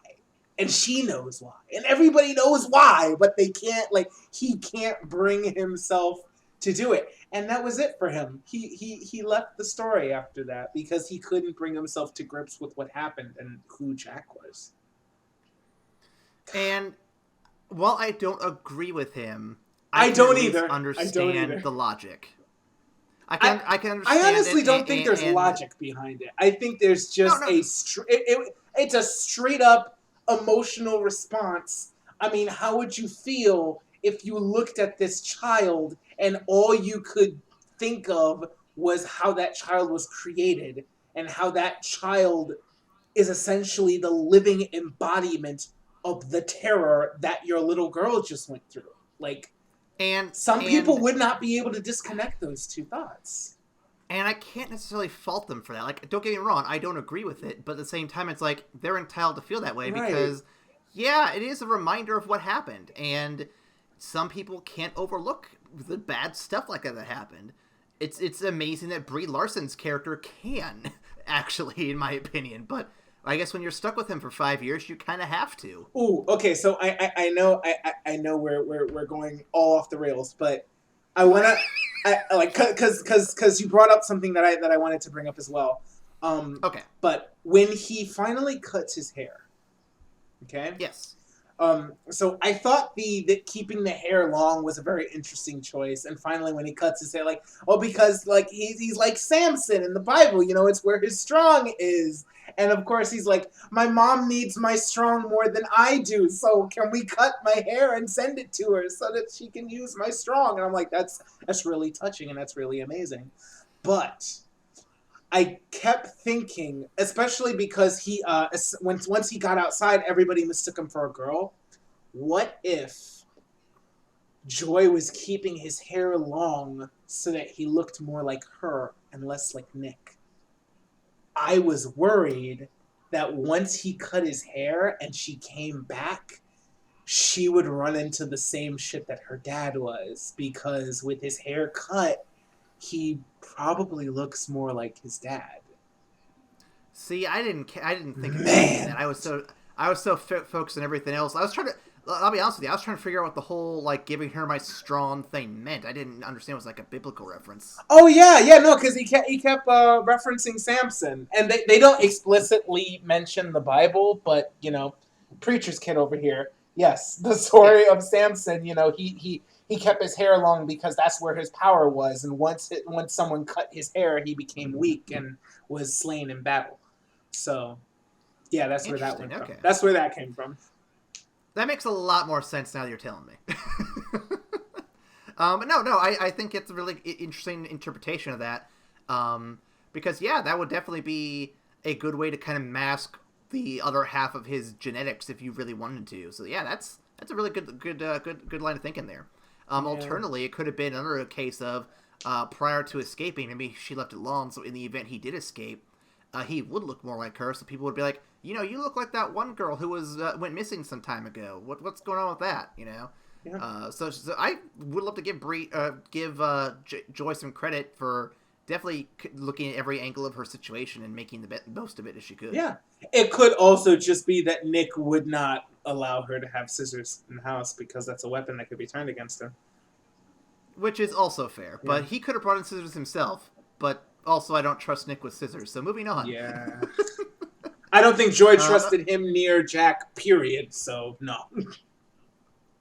And she knows why. And everybody knows why, but they can't, like, he can't bring himself to do it. And that was it for him. He left the story after that because he couldn't bring himself to grips with what happened and who Jack was. And while I don't agree with him, I can don't at least either. understand the logic. I can understand. I honestly it, don't think there's logic behind it. I think there's just it's a straight up emotional response. I mean, how would you feel if you looked at this child and all you could think of was how that child was created and how that child is essentially the living embodiment of the terror that your little girl just went through? Like, some people would not be able to disconnect those two thoughts. And I can't necessarily fault them for that. Like, don't get me wrong, I don't agree with it, but at the same time, it's like, they're entitled to feel that way because, yeah, it is a reminder of what happened. And some people can't overlook the bad stuff like that happened. It's amazing that Brie Larson's character can, actually, in my opinion. But I guess when you're stuck with him for 5 years, you kind of have to. Ooh, okay. So I know we're going all off the rails, but I wanna because you brought up something that I wanted to bring up as well. Okay. But when he finally cuts his hair, okay. Yes. So I thought that keeping the hair long was a very interesting choice. And finally, when he cuts his hair, like, because like he's like Samson in the Bible, it's where his strong is. And of course, he's like, my mom needs my strong more than I do. So can we cut my hair and send it to her so that she can use my strong? And I'm like, that's really touching and that's really amazing. But I kept thinking, especially because he, once he got outside, everybody mistook him for a girl. What if Joy was keeping his hair long so that he looked more like her and less like Nick? I was worried that once he cut his hair and she came back, she would run into the same shit that her dad was, because with his hair cut, he probably looks more like his dad. See, I didn't think of Man. that. I was so focused on everything else. I'll be honest with you, I was trying to figure out what the whole, like, giving her my strong thing meant. I didn't understand it was like a biblical reference. Oh yeah, no, because he kept referencing Samson, and they don't explicitly mention the Bible, but preacher's kid over here. Yes, the story of Samson. He kept his hair long because that's where his power was, and once someone cut his hair, he became weak and was slain in battle. So, yeah, that's where that went from. That's where that came from. That makes a lot more sense now that you're telling me. But no, I think it's a really interesting interpretation of that. Because, yeah, that would definitely be a good way to kind of mask the other half of his genetics if you really wanted to. So, yeah, that's That's a really good line of thinking there. Yeah. Alternatively, it could have been another case of prior to escaping, maybe she left it long, so in the event he did escape, he would look more like her, so people would be like, you know, you look like that one girl who went missing some time ago. What's going on with that, you know? Yeah. So I would love to give Joy some credit for definitely looking at every angle of her situation and making the most of it as she could. Yeah. It could also just be that Nick would not allow her to have scissors in the house because that's a weapon that could be turned against him. Which is also fair, but he could have brought in scissors himself, but also I don't trust Nick with scissors, so moving on. Yeah. I don't think Joy trusted him near Jack, period, so no.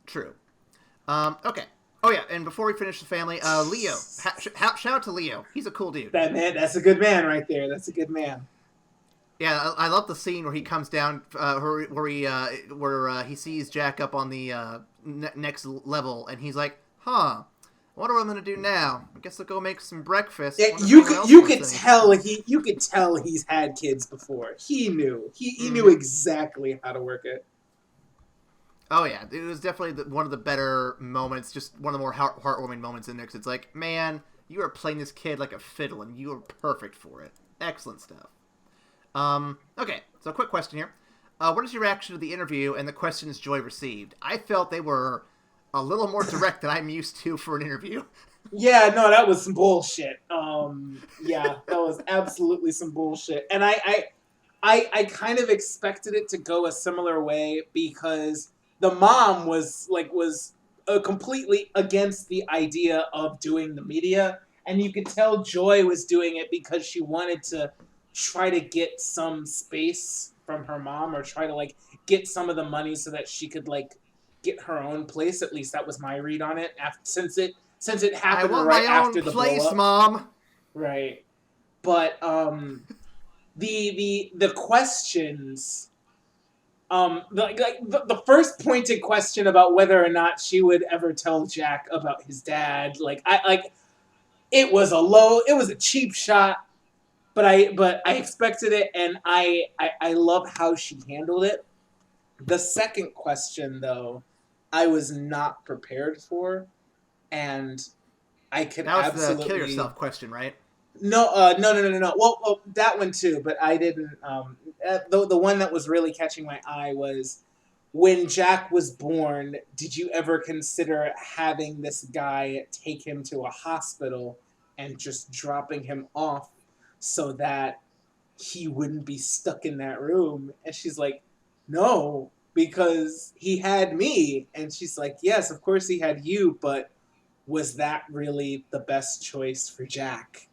True. Okay. Oh yeah, and before we finish the family, Leo. Shout out to Leo. He's a cool dude. That's a good man right there. That's a good man. Yeah, I love the scene where he comes down, where he sees Jack up on the next level, and he's like, "Huh, what am I gonna do now? I guess I'll go make some breakfast." Yeah, you could tell he's had kids before. He knew. He knew exactly how to work it. Oh yeah, it was definitely one of the better moments, just one of the more heartwarming moments in there. Cause it's like, man, you are playing this kid like a fiddle, and you are perfect for it. Excellent stuff. Okay, so a quick question here. What is your reaction to the interview and the questions Joy received? I felt they were a little more direct than I'm used to for an interview. Yeah, no, that was some bullshit. Yeah, that was absolutely some bullshit. And I kind of expected it to go a similar way because the mom was completely against the idea of doing the media, and you could tell Joy was doing it because she wanted to try to get some space from her mom, or try to get some of the money so that she could get her own place. At least that was my read on it. Since it happened right after the blow up. I want my own place, Mom. Right, but the questions. The first pointed question about whether or not she would ever tell Jack about his dad, it was a cheap shot, but I expected it, and I love how she handled it. The second question, though, I was not prepared for, and I could absolutely... That was the kill yourself question, right? No. Well, that one too, but I didn't. The one that was really catching my eye was when Jack was born. Did you ever consider having this guy take him to a hospital and just dropping him off so that he wouldn't be stuck in that room? And she's like, no, because he had me. And she's like, yes, of course he had you, but was that really the best choice for Jack?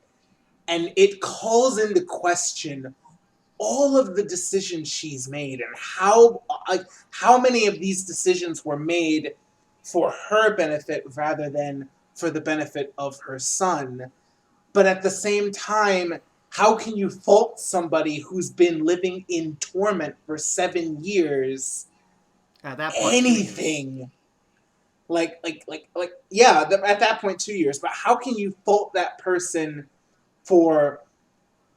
And it calls into question all of the decisions she's made and how many of these decisions were made for her benefit rather than for the benefit of her son. But at the same time, how can you fault somebody who's been living in torment for 7 years? At that point, anything. At that point 2 years. But how can you fault that person for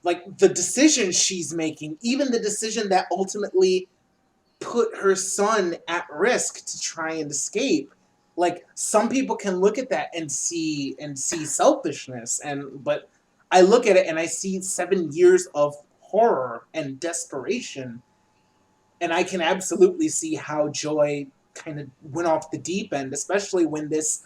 the decision she's making, even the decision that ultimately put her son at risk to try and escape? Some people can look at that and see selfishness, but I look at it and I see 7 years of horror and desperation, and I can absolutely see how Joy kind of went off the deep end, especially when this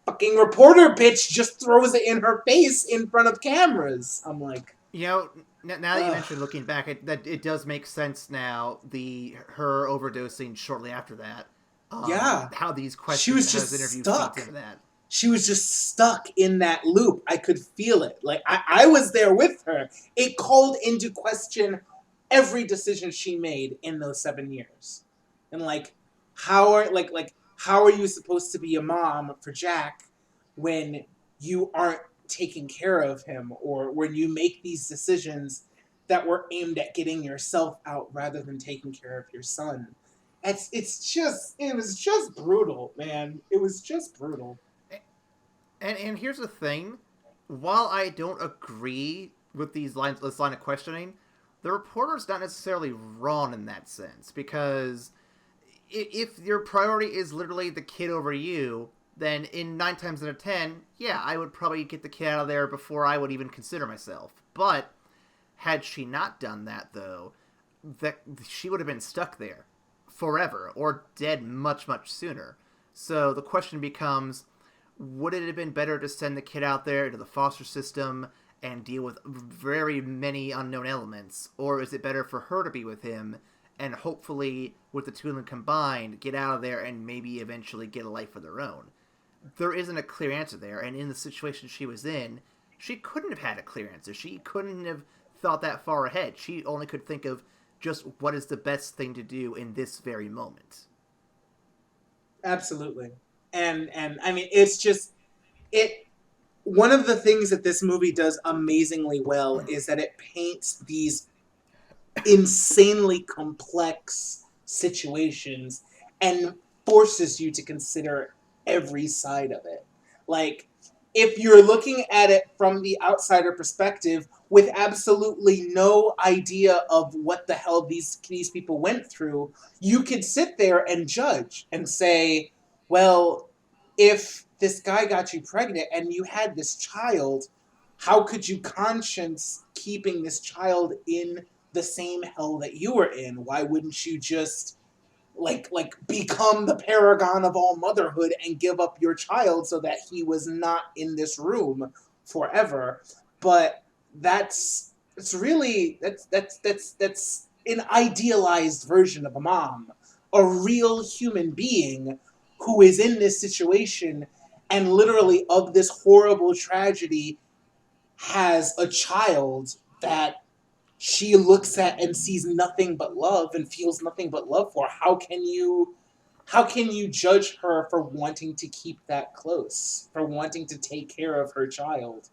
fucking reporter bitch just throws it in her face in front of cameras. I'm like... now that you mentioned looking back, it does make sense now, her overdosing shortly after that. How these questions... She was just stuck. She was just stuck in that loop. I could feel it. I was there with her. It called into question every decision she made in those 7 years. And how are you supposed to be a mom for Jack when you aren't taking care of him, or when you make these decisions that were aimed at getting yourself out rather than taking care of your son? It was just brutal, man. It was just brutal. And here's the thing. While I don't agree with this line of questioning, the reporter's not necessarily wrong in that sense, because if your priority is literally the kid over you, then in 9 times out of 10, yeah, I would probably get the kid out of there before I would even consider myself. But had she not done that, though, that she would have been stuck there forever or dead much, much sooner. So the question becomes, would it have been better to send the kid out there into the foster system and deal with very many unknown elements? Or is it better for her to be with him and hopefully, with the two of them combined, get out of there and maybe eventually get a life of their own? There isn't a clear answer there, and in the situation she was in, she couldn't have had a clear answer. She couldn't have thought that far ahead. She only could think of just what is the best thing to do in this very moment. Absolutely. And I mean, it's just it one of the things that this movie does amazingly well is that it paints these insanely complex situations and forces you to consider every side of it. Like, if you're looking at it from the outsider perspective with absolutely no idea of what the hell these people went through, you could sit there and judge and say, well, if this guy got you pregnant and you had this child, how could you conscience keeping this child in the same hell that you were in? Why wouldn't you just like become the paragon of all motherhood and give up your child so that he was not in this room forever? But that's an idealized version of a mom, a real human being who is in this situation and literally of this horrible tragedy has a child that she looks at and sees nothing but love and feels nothing but love for. How can you judge her for wanting to keep that close, for wanting to take care of her child?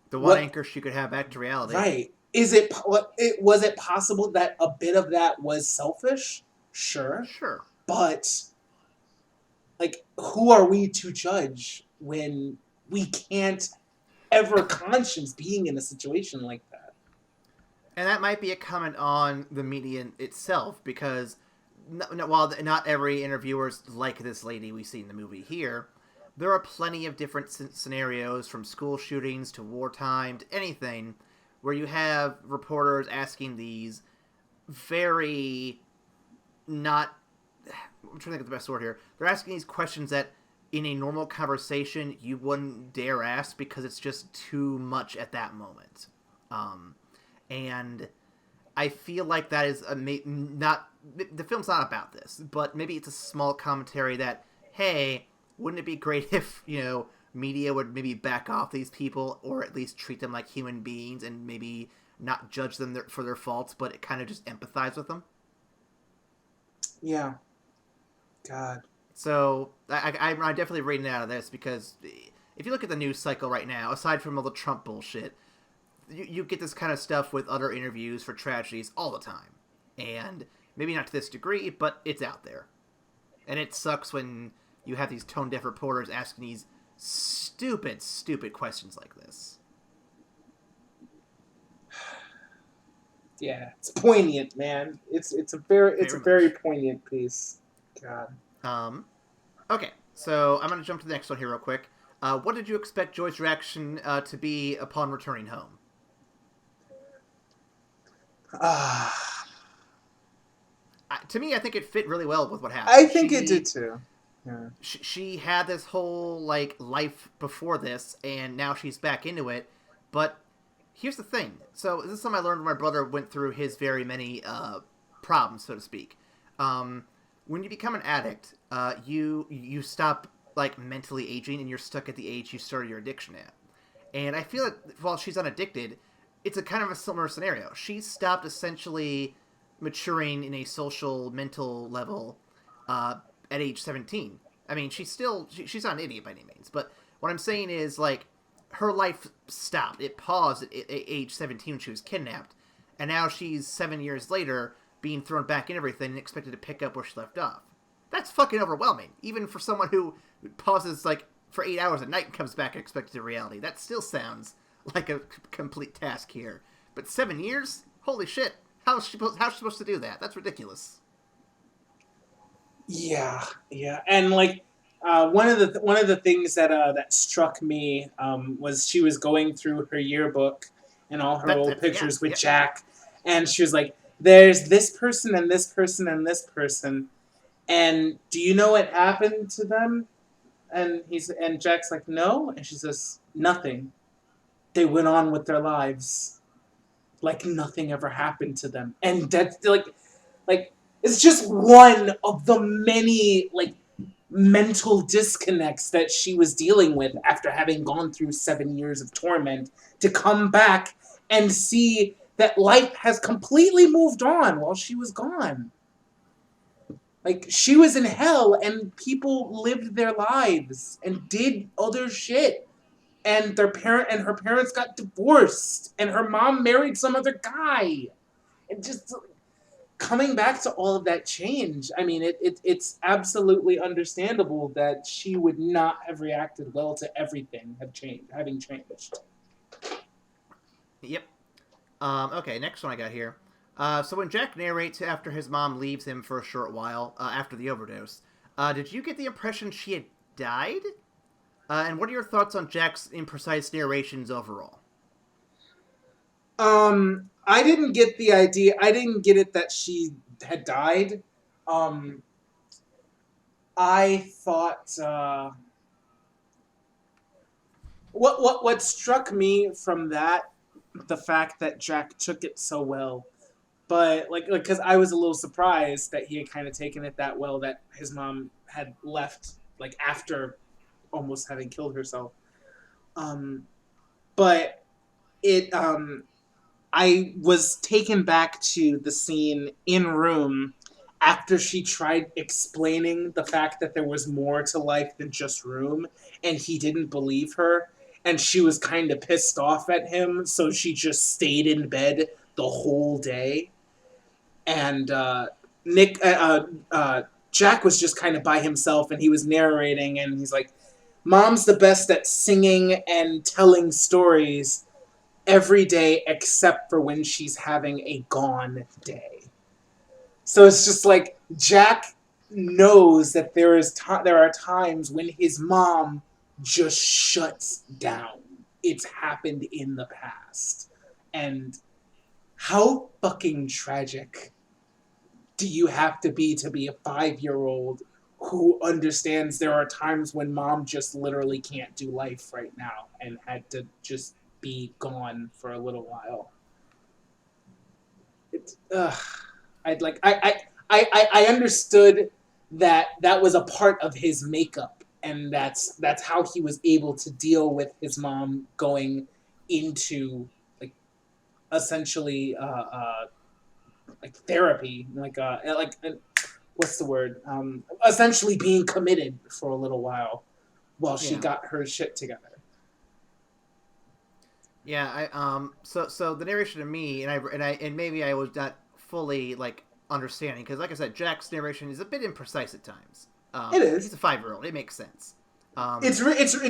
The one anchor she could have back to reality. Right. Was it possible that a bit of that was selfish? Sure. But like, who are we to judge when we can't ever conscience being in a situation like that? And that might be a comment on the media itself, because while not every interviewer's like this lady we see in the movie here, there are plenty of different scenarios, from school shootings to wartime to anything, where you have reporters asking these very not... I'm trying to think of the best word here. They're asking these questions that in a normal conversation you wouldn't dare ask because it's just too much at that moment. And I feel like that is not... The film's not about this, but maybe it's a small commentary that, hey, wouldn't it be great if, media would maybe back off these people, or at least treat them like human beings and maybe not judge them for their faults, but it kind of just empathize with them? Yeah. God. So I'm definitely reading out of this, because if you look at the news cycle right now, aside from all the Trump bullshit, you get this kind of stuff with other interviews for tragedies all the time. And maybe not to this degree, but it's out there. And it sucks when you have these tone-deaf reporters asking these stupid, stupid questions like this. Yeah, it's poignant, man. It's a very poignant piece. God. Okay, so I'm going to jump to the next one here real quick. What did you expect Joy's reaction to be upon returning home? To me, I think it fit really well with what happened. I think it did too. Yeah. She had this whole life before this, and now she's back into it. But here's the thing. So this is something I learned when my brother went through his very many problems, so to speak. When you become an addict, you stop mentally aging, and you're stuck at the age you started your addiction at. And I feel like while she's unaddicted, it's a kind of a similar scenario. She stopped essentially maturing in a social, mental level at age 17. I mean, she's not an idiot by any means, but what I'm saying is, her life stopped. It paused at age 17 when she was kidnapped, and now she's 7 years later being thrown back in everything and expected to pick up where she left off. That's fucking overwhelming, even for someone who pauses, for 8 hours a night and comes back expected to reality. That still sounds like a complete task here. But 7 years? Holy shit. How's she supposed to do that? That's ridiculous. Yeah, yeah, and like one of the things that that struck me was she was going through her yearbook and all her old Yeah, pictures with yeah. Jack, and she was like, "There's this person and this person and this person, and do you know what happened to them?" And Jack's like, "No," and she says, "Nothing. They went on with their lives like nothing ever happened to them," and that's like it's just one of the many like mental disconnects that she was dealing with after having gone through 7 years of torment to come back and see that life has completely moved on while she was gone. Like she was in hell and people lived their lives and did other shit. And her parents got divorced and her mom married some other guy. And just coming back to all of that change, I mean, it's absolutely understandable that she would not have reacted well to everything having changed. Yep. Okay, next one I got here. So when Jack narrates after his mom leaves him for a short while after the overdose, did you get the impression she had died? And what are your thoughts on Jack's imprecise narrations overall? I didn't get the idea. I didn't get it that she had died. Um, I thought what struck me from that, the fact that Jack took it so well, but like because I was a little surprised that he had kind of taken it that well that his mom had left like after almost having killed herself. Um, but it I was taken back to the scene in Room after she tried explaining the fact that there was more to life than just Room, and he didn't believe her, and she was kind of pissed off at him, so she just stayed in bed the whole day. And Nick, Jack was just kind of by himself, and he was narrating, and he's like, "Mom's the best at singing and telling stories every day except for when she's having a gone day." So it's just like Jack knows that there are times when his mom just shuts down. It's happened in the past. And how fucking tragic do you have to be a 5-year-old who understands there are times when mom just literally can't do life right now and had to just be gone for a little while? It's I'd like I understood that that was a part of his makeup, and that's how he was able to deal with his mom going into like essentially like therapy, what's the word? Essentially being committed for a little while she Yeah. got her shit together. Yeah, so the narration to me, and maybe I was not fully like understanding because, like I said, Jack's narration is a bit imprecise at times. It He's is. a 5-year-old. It makes sense. Um, It's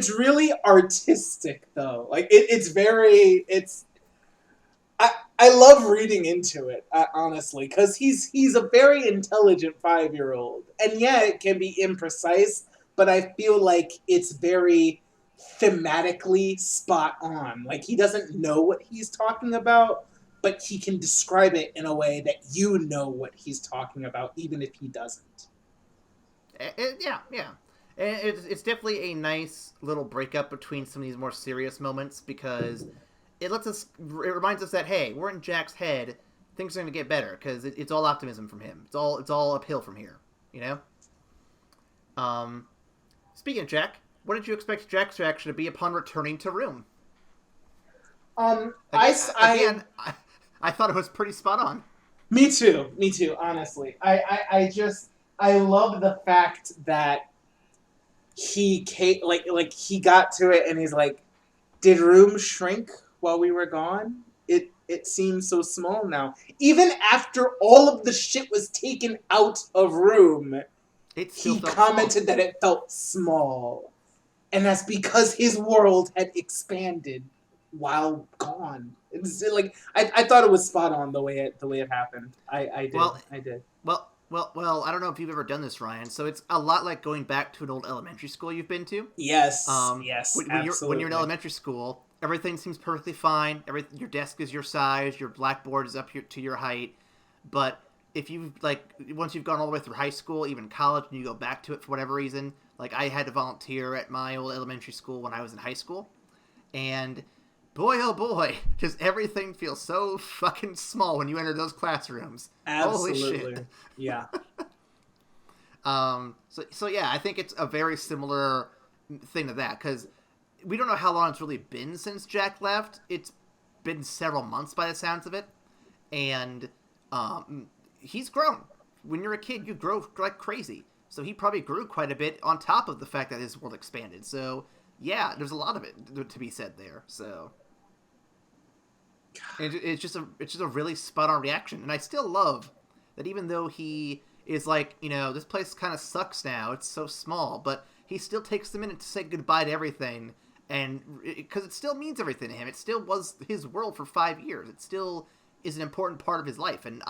really artistic though. Like it's very it's I I love reading into it, honestly, because he's a very intelligent 5-year-old, and yeah, it can be imprecise, but I feel like it's very thematically spot on. Like he doesn't know what he's talking about, but he can describe it in a way that you know what he's talking about, even if he doesn't. yeah, yeah. And it's definitely a nice little breakup between some of these more serious moments because it reminds us that hey, we're in Jack's head. Things are going to get better because it's all optimism from him. It's all uphill from here. You know. Um, Speaking of Jack, what did you expect Jack's reaction to be upon returning to room? I, Again, I, I thought it was pretty spot on. me too, honestly. I just, I love the fact that he came, like he got to it and he's like, did room shrink while we were gone? It seems so small now. Even after all of the shit was taken out of room, It still he felt small. commented that it felt small. And that's because his world had expanded while gone. It's like I thought it was spot on the way it happened. I did. Well, I did. well, Well, I don't know if you've ever done this, Ryan. So it's a lot like going back to an old elementary school you've been to. Yes, yes, When absolutely. you're in elementary school, everything seems perfectly fine. Your desk is your size, your blackboard is to your height. But if you once you've gone all the way through high school, even college, and you go back to it for whatever reason, like I had to volunteer at my old elementary school when I was in high school, and boy, oh boy, just everything feels so fucking small when you enter those classrooms. Absolutely. Holy shit. Yeah. So yeah, I think it's a very similar thing to that, because we don't know how long it's really been since Jack left. It's been several months by the sounds of it, and he's grown. When you're a kid, you grow like crazy. So he probably grew quite a bit on top of the fact that his world expanded. So yeah, there's a lot of it to be said there. So and it's just a really spot on reaction, and I still love that even though he is like, this place kind of sucks now. It's so small, but he still takes the minute to say goodbye to everything, and because it still means everything to him. It still was his world for 5 years. It still is an important part of his life, and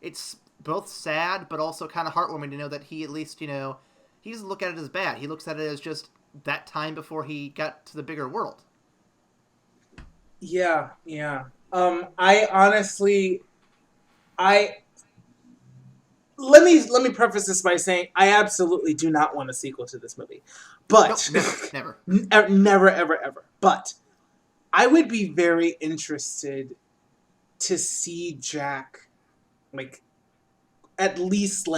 it's both sad but also kind of heartwarming to know that he at least, he doesn't look at it as bad. He looks at it as just that time before he got to the bigger world. Yeah, yeah. I honestly, let me preface this by saying I absolutely do not want a sequel to this movie, but Never. never, ever, ever. But I would be very interested to see Jack, like, at least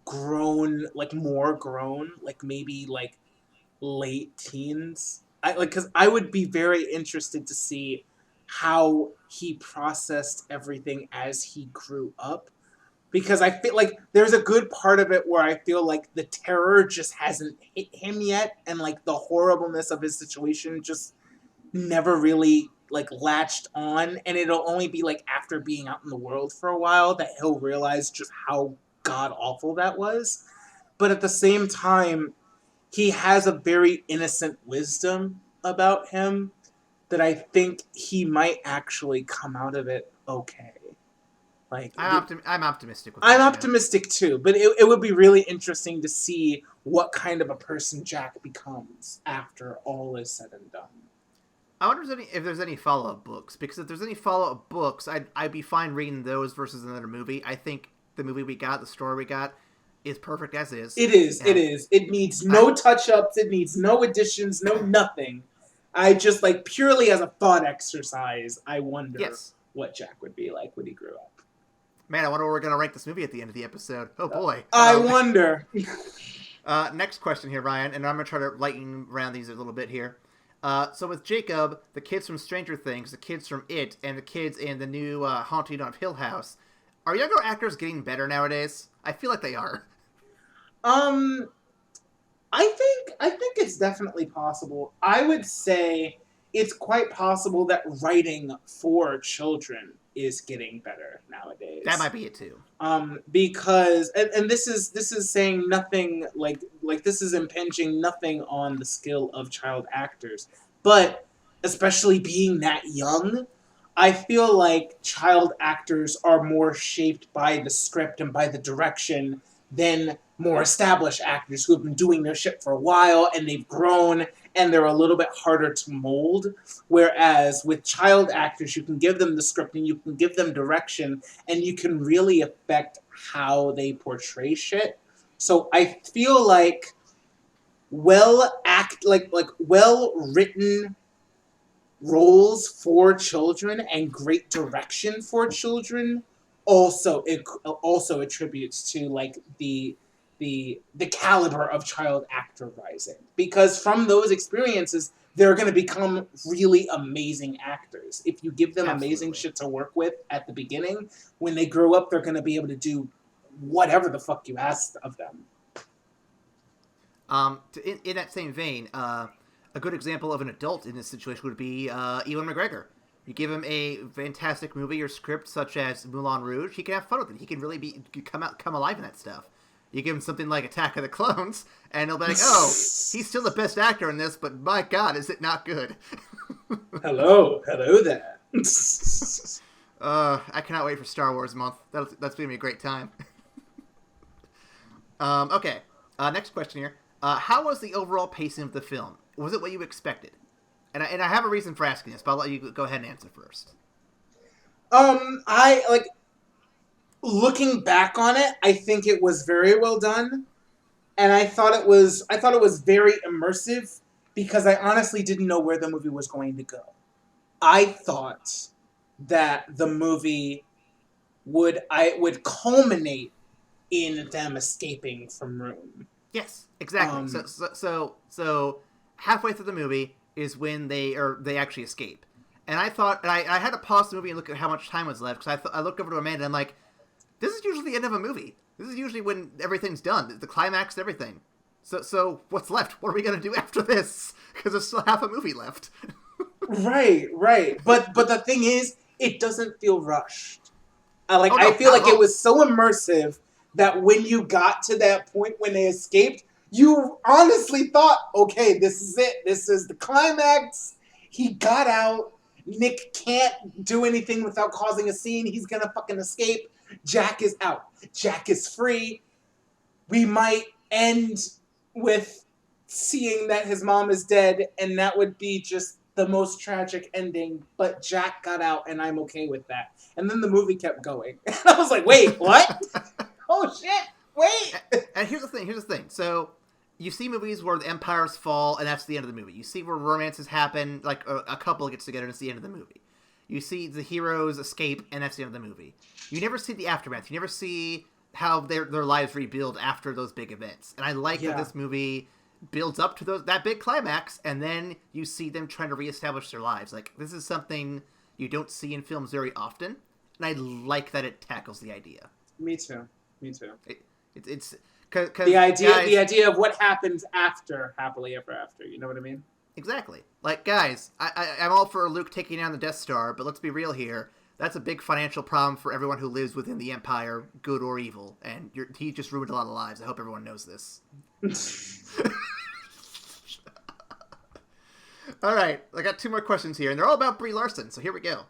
grown, more grown, maybe late teens. Because I would be very interested to see how he processed everything as he grew up. Because I feel like there's a good part of it where I feel like the terror just hasn't hit him yet, and the horribleness of his situation just never really latched on, and it'll only be after being out in the world for a while that he'll realize just how god awful that was. But at the same time, he has a very innocent wisdom about him that I think he might actually come out of it okay. I'm optimistic with I'm that, optimistic too, but it would be really interesting to see what kind of a person Jack becomes after all is said and done. I wonder if there's any follow-up books, because if there's any follow-up books, I'd be fine reading those versus another movie. I think the movie we got, the story we got, is perfect as is. It is. It needs no touch-ups. It needs no additions, no nothing. I just, purely as a thought exercise, I wonder what Jack would be like when he grew up. Man, I wonder where we're going to rank this movie at the end of the episode. Oh, boy. I wonder. Next question here, Ryan, and I'm going to try to lighten around these a little bit here. So with Jacob, the kids from Stranger Things, the kids from It, and the kids in the new Haunting of Hill House, are younger actors getting better nowadays? I feel like they are. I think it's definitely possible. I would say it's quite possible that writing for children is getting better nowadays. That might be it too. Because and this is saying nothing like this is impinging nothing on the skill of child actors, but especially being that young, I feel like child actors are more shaped by the script and by the direction than more established actors who have been doing their shit for a while and they've grown and they're a little bit harder to mold. Whereas with child actors, you can give them the script and you can give them direction and you can really affect how they portray shit. So I feel like well-written roles for children and great direction for children also attributes to the caliber of child actor rising, because from those experiences they're going to become really amazing actors if you give them amazing shit to work with at the beginning. When they grow up, they're going to be able to do whatever the fuck you ask of them. In that same vein, a good example of an adult in this situation would be Ewan McGregor. You give him a fantastic movie or script such as Moulin Rouge, he can have fun with it. He can really come alive in that stuff. You give him something like Attack of the Clones, and he'll be like, oh, he's still the best actor in this, but my God, is it not good? Hello there. I cannot wait for Star Wars month. That's going to be a great time. Okay. Next question here. How was the overall pacing of the film? Was it what you expected? And I have a reason for asking this, but I'll let you go ahead and answer first. I like looking back on it. I think it was very well done, and I thought it was very immersive because I honestly didn't know where the movie was going to go. I thought that the movie would culminate in them escaping from Rome. Yes, exactly. Um, So halfway through the movie is when they actually escape. And I thought, I had to pause the movie and look at how much time was left because I looked over to Amanda and I'm like, this is usually the end of a movie. This is usually when everything's done, the climax, and everything. So what's left? What are we gonna do after this? Because there's still half a movie left. right. But the thing is, it doesn't feel rushed. Oh I no, feel not at like it all. was so immersive that when you got to that point when they escaped, you honestly thought, okay, this is it. This is the climax. He got out. Nick can't do anything without causing a scene. He's gonna fucking escape. Jack is out. Jack is free. We might end with seeing that his mom is dead, and that would be just the most tragic ending. But Jack got out, and I'm okay with that. And then the movie kept going. And I was like, wait, what? Oh shit! Wait! And here's the thing. Here's the thing. So you see movies where the empires fall, and that's the end of the movie. You see where romances happen, like a couple gets together, and it's the end of the movie. You see the heroes escape, and that's the end of the movie. You never see the aftermath. You never see how their lives rebuild after those big events. And I like that Yeah, this movie builds up to that big climax, and then you see them trying to reestablish their lives. Like, this is something you don't see in films very often, and I like that it tackles the idea. me too. Me too. It's The because idea, guys, the idea of what happens after happily ever after. You know what I mean? exactly. Like, guys, I'm all for Luke taking down the Death Star, but let's be real here. That's a big financial problem for everyone who lives within the Empire, good or evil, and he just ruined a lot of lives. I hope everyone knows this. All right, I got two more questions here, and they're all about Brie Larson, so here we go.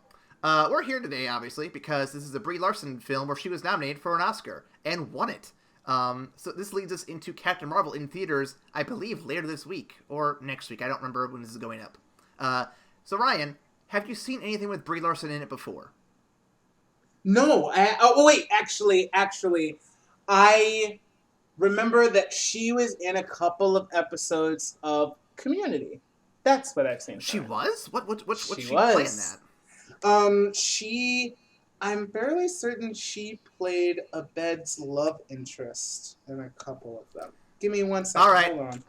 We're here today, obviously, because this is a Brie Larson film where she was nominated for an Oscar and won it. So this leads us into Captain Marvel in theaters, I believe, later this week, or next week. I don't remember when this is going up. So Ryan, have you seen anything with Brie Larson in it before? No. Wait. Actually, I remember that she was in a couple of episodes of Community. That's what I've seen She from her. was? What She she playing was. that? She. I'm fairly certain she played Abed's love interest in a couple of them. Give me one All second. right, Hold on. I'm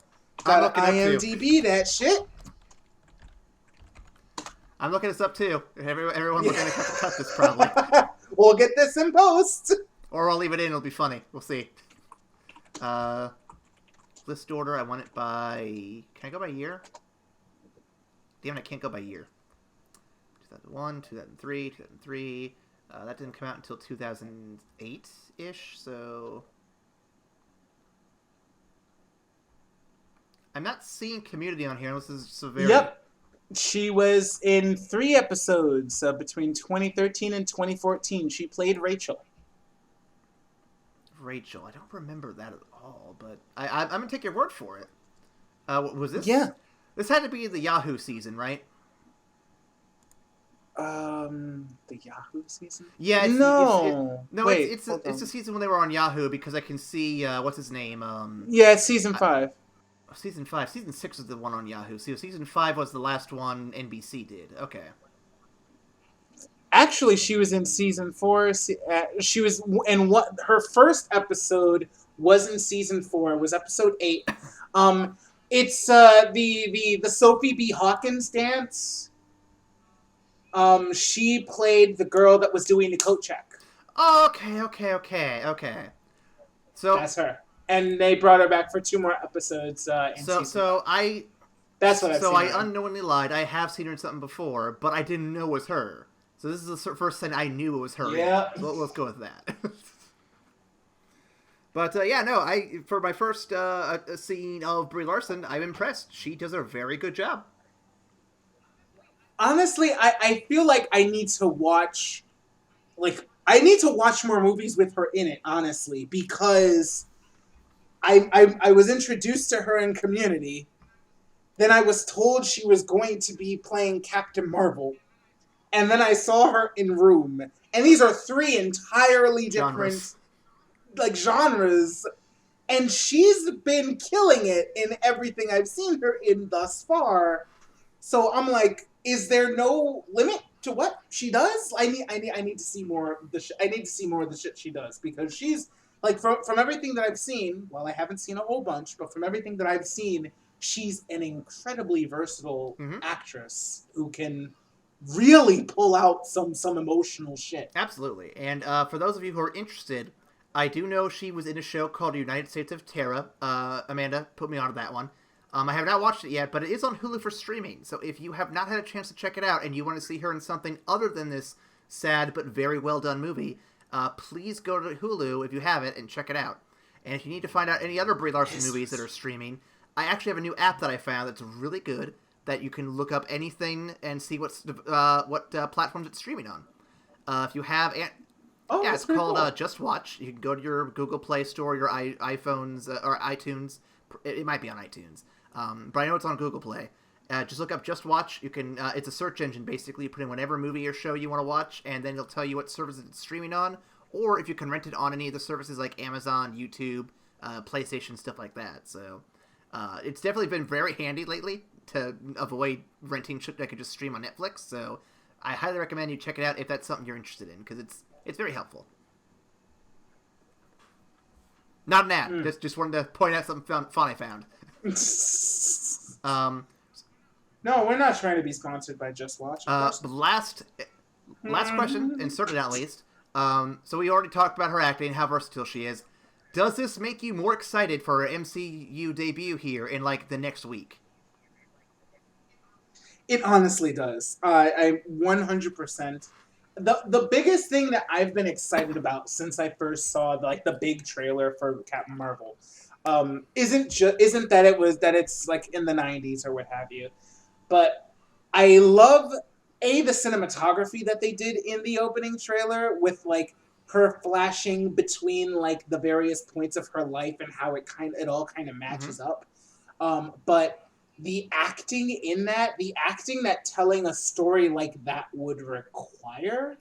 Gotta looking up too. IMDb that shit. I'm looking this up too. Everyone Yeah. looking to cut this probably. We'll get this in post. Or I'll leave it in. It'll be funny. We'll see. Uh, list order. I want it by. Can I go by year? Damn it! I can't go by year. 2001, 2003, 2003. That didn't come out until 2008 ish. So I'm not seeing Community on here unless this is severe. Yep. She was in 3 episodes between 2013 and 2014. She played Rachel. Rachel. I don't remember that at all, but I'm gonna take your word for it. Was this? Yeah. This had to be the Yahoo season, right? The Yahoo season? Yeah. No. No, Wait, it's hold the on. season when they were on Yahoo because I can see what's his name. Yeah, it's season 5. Season 5. Season 6 is the one on Yahoo. So season 5 was the last one NBC did. Okay. Actually, she was in season 4. She was in what her first episode was in season 4. It was episode 8. It's the Sophie B. Hawkins dance. She played the girl that was doing the coat check. Oh, okay. So That's her. And they brought her back for 2 more episodes in so season. so I That's what I've so seen. I her in. unknowingly lied. I have seen her in something before, but I didn't know it was her. So this is the first thing I knew it was her. Yeah. So let's go with that. But yeah, no. For my first scene of Brie Larson, I'm impressed. She does a very good job. Honestly, I feel like I need to watch more movies with her in it, honestly, because I was introduced to her in Community. Then I was told she was going to be playing Captain Marvel. And then I saw her in Room. And these are three entirely different genres. And she's been killing it in everything I've seen her in thus far. So I'm like, is there no limit to what she does? I need to see more of the I need to see more of the shit she does, because she's like, from everything that I've seen, well, I haven't seen a whole bunch, but from everything that I've seen, she's an incredibly versatile actress who can really pull out some emotional shit. Absolutely. And for those of you who are interested, I do know she was in a show called United States of Terra. Amanda put me onto that one. I have not watched it yet, but it is on Hulu for streaming. So if you have not had a chance to check it out and you want to see her in something other than this sad but very well done movie, please go to Hulu if you have it and check it out. And if you need to find out any other Brie Larson movies that are streaming, I actually have a new app that I found that's really good, that you can look up anything and see what platforms it's streaming on. If you have... it's called cool. Just Watch. You can go to your Google Play Store, your iPhones, or iTunes. It might be on iTunes. But I know it's on Google Play. Just look up Just Watch. You can. It's a search engine, basically. You put in whatever movie or show you want to watch, and then it'll tell you what services it's streaming on, or if you can rent it on any of the services like Amazon, YouTube, PlayStation, stuff like that. So it's definitely been very handy lately to avoid renting shit that I could just stream on Netflix. So I highly recommend you check it out if that's something you're interested in, because it's very helpful. Not an ad. Just wanted to point out something fun I found. No, we're not trying to be sponsored by Just Watch. Last question, and certainly not least. So we already talked about her acting, how versatile she is. Does this make you more excited for her MCU debut here in the next week? It honestly does. I 100%. The biggest thing that I've been excited about since I first saw the big trailer for Captain Marvel isn't that it's in the 90s or what have you, but I love the cinematography that they did in the opening trailer with her flashing between the various points of her life and how it all kind of matches up, but the acting in that, telling a story like that would require,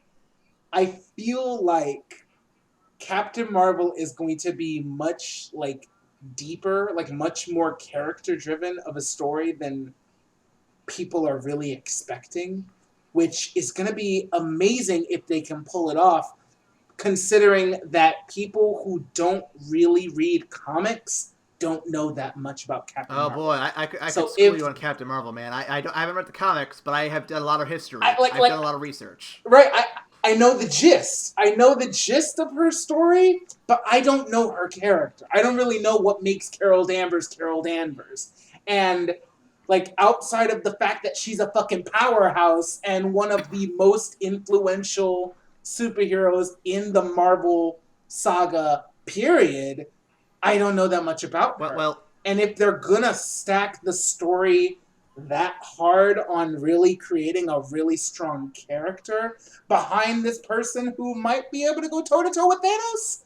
I feel like Captain Marvel is going to be much deeper, much more character driven of a story than people are really expecting, which is going to be amazing if they can pull it off, considering that people who don't really read comics don't know that much about Captain Marvel. Oh boy, I could school you on Captain Marvel, man. I haven't read the comics, but I have done a lot of history. I've done a lot of research. Right, I know the gist. I know the gist of her story, but I don't know her character. I don't really know what makes Carol Danvers Carol Danvers. And outside of the fact that she's a fucking powerhouse and one of the most influential superheroes in the Marvel saga, period, I don't know that much about her. Well, and if they're gonna stack the story that hard on really creating a really strong character behind this person who might be able to go toe-to-toe with Thanos,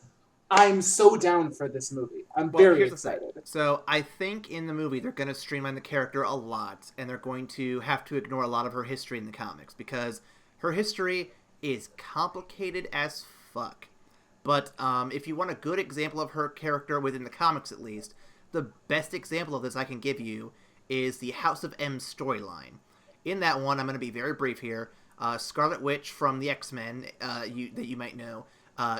I'm so down for this movie. I'm very excited. So I think in the movie they're going to streamline the character a lot, and they're going to have to ignore a lot of her history in the comics, because her history is complicated as fuck. But if you want a good example of her character within the comics, at least, the best example of this I can give you is the House of M storyline. In that one, I'm going to be very brief here. Scarlet Witch from the X-Men, that you might know,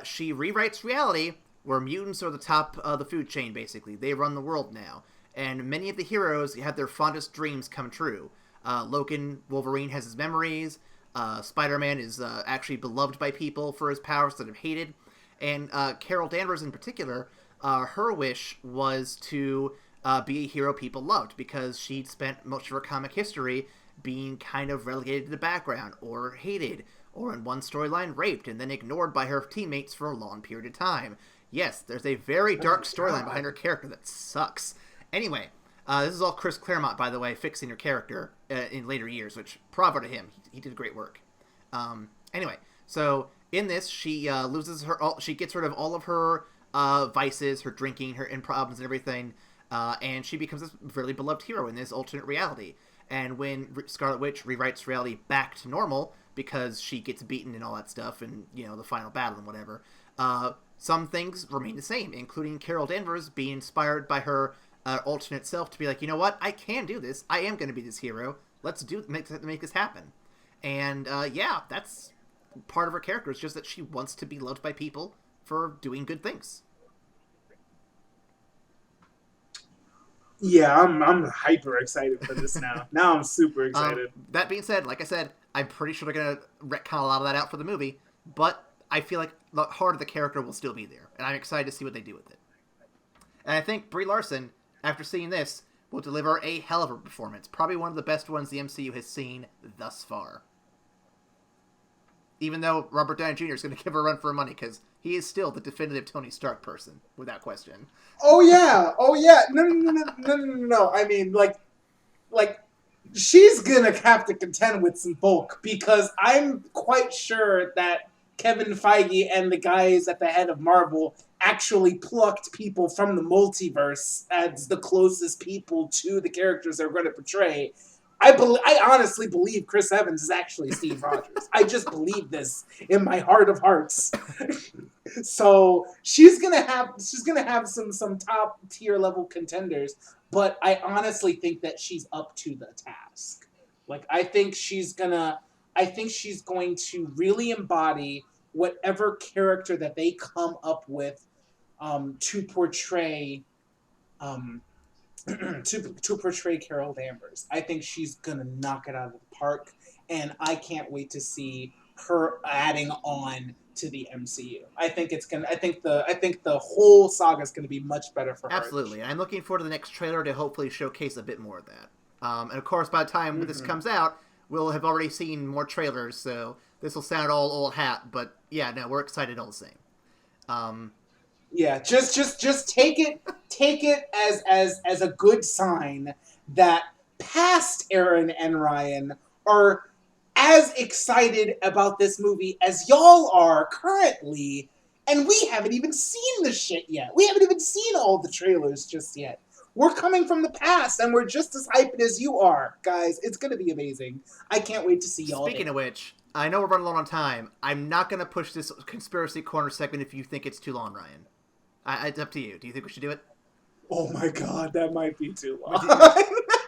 she rewrites reality where mutants are the top of the food chain, basically. They run the world now. And many of the heroes have their fondest dreams come true. Logan, Wolverine has his memories. Spider-Man is actually beloved by people for his powers that have hated. And Carol Danvers in particular, her wish was to be a hero people loved, because she'd spent most of her comic history being kind of relegated to the background, or hated, or in one storyline raped and then ignored by her teammates for a long period of time. Yes, there's a very dark storyline behind her character that sucks. Anyway, this is all Chris Claremont, by the way, fixing her character in later years, which bravo to him. He did great work. Anyway, so in this, she loses her. She gets rid of all of her vices, her drinking, her problems and everything, and she becomes this really beloved hero in this alternate reality. And when Scarlet Witch rewrites reality back to normal because she gets beaten and all that stuff, and the final battle and whatever, some things remain the same, including Carol Danvers being inspired by her alternate self to be like, you know what, I can do this. I am going to be this hero. Let's make this happen. And that's part of her character. It's just that she wants to be loved by people for doing good things. Yeah, I'm hyper excited for this now. Now I'm super excited. That being said, like I said, I'm pretty sure they're going to retcon a lot of that out for the movie, but I feel like the heart of the character will still be there, and I'm excited to see what they do with it. And I think Brie Larson, after seeing this, will deliver a hell of a performance. Probably one of the best ones the MCU has seen thus far. Even though Robert Downey Jr. is going to give her a run for her money, because he is still the definitive Tony Stark person, without question. Oh yeah. No. I mean, like, she's gonna have to contend with some bulk, because I'm quite sure that Kevin Feige and the guys at the head of Marvel actually plucked people from the multiverse as the closest people to the characters they're going to portray. I honestly believe Chris Evans is actually Steve Rogers. I just believe this in my heart of hearts. So she's gonna have some top tier level contenders, but I honestly think that she's up to the task. Like, I think she's going to really embody whatever character that they come up with to portray to portray Carol Danvers. I think she's gonna knock it out of the park, and I can't wait to see her adding on to the MCU. I think the whole saga is gonna be much better for her. Absolutely. I'm looking forward to the next trailer to hopefully showcase a bit more of that. And of course, by the time this comes out, we'll have already seen more trailers, so this will sound all old hat, but yeah, no, we're excited all the same. Yeah, just take it as a good sign that past Aaron and Ryan are as excited about this movie as y'all are currently, and we haven't even seen the shit yet. We haven't even seen all the trailers just yet. We're coming from the past, and we're just as hyped as you are, guys. It's gonna be amazing. I can't wait to see y'all. Speaking of which, I know we're running low on time. I'm not gonna push this Conspiracy Corner segment if you think it's too long, Ryan. It's up to you. Do you think we should do it? Oh my god, that might be too long.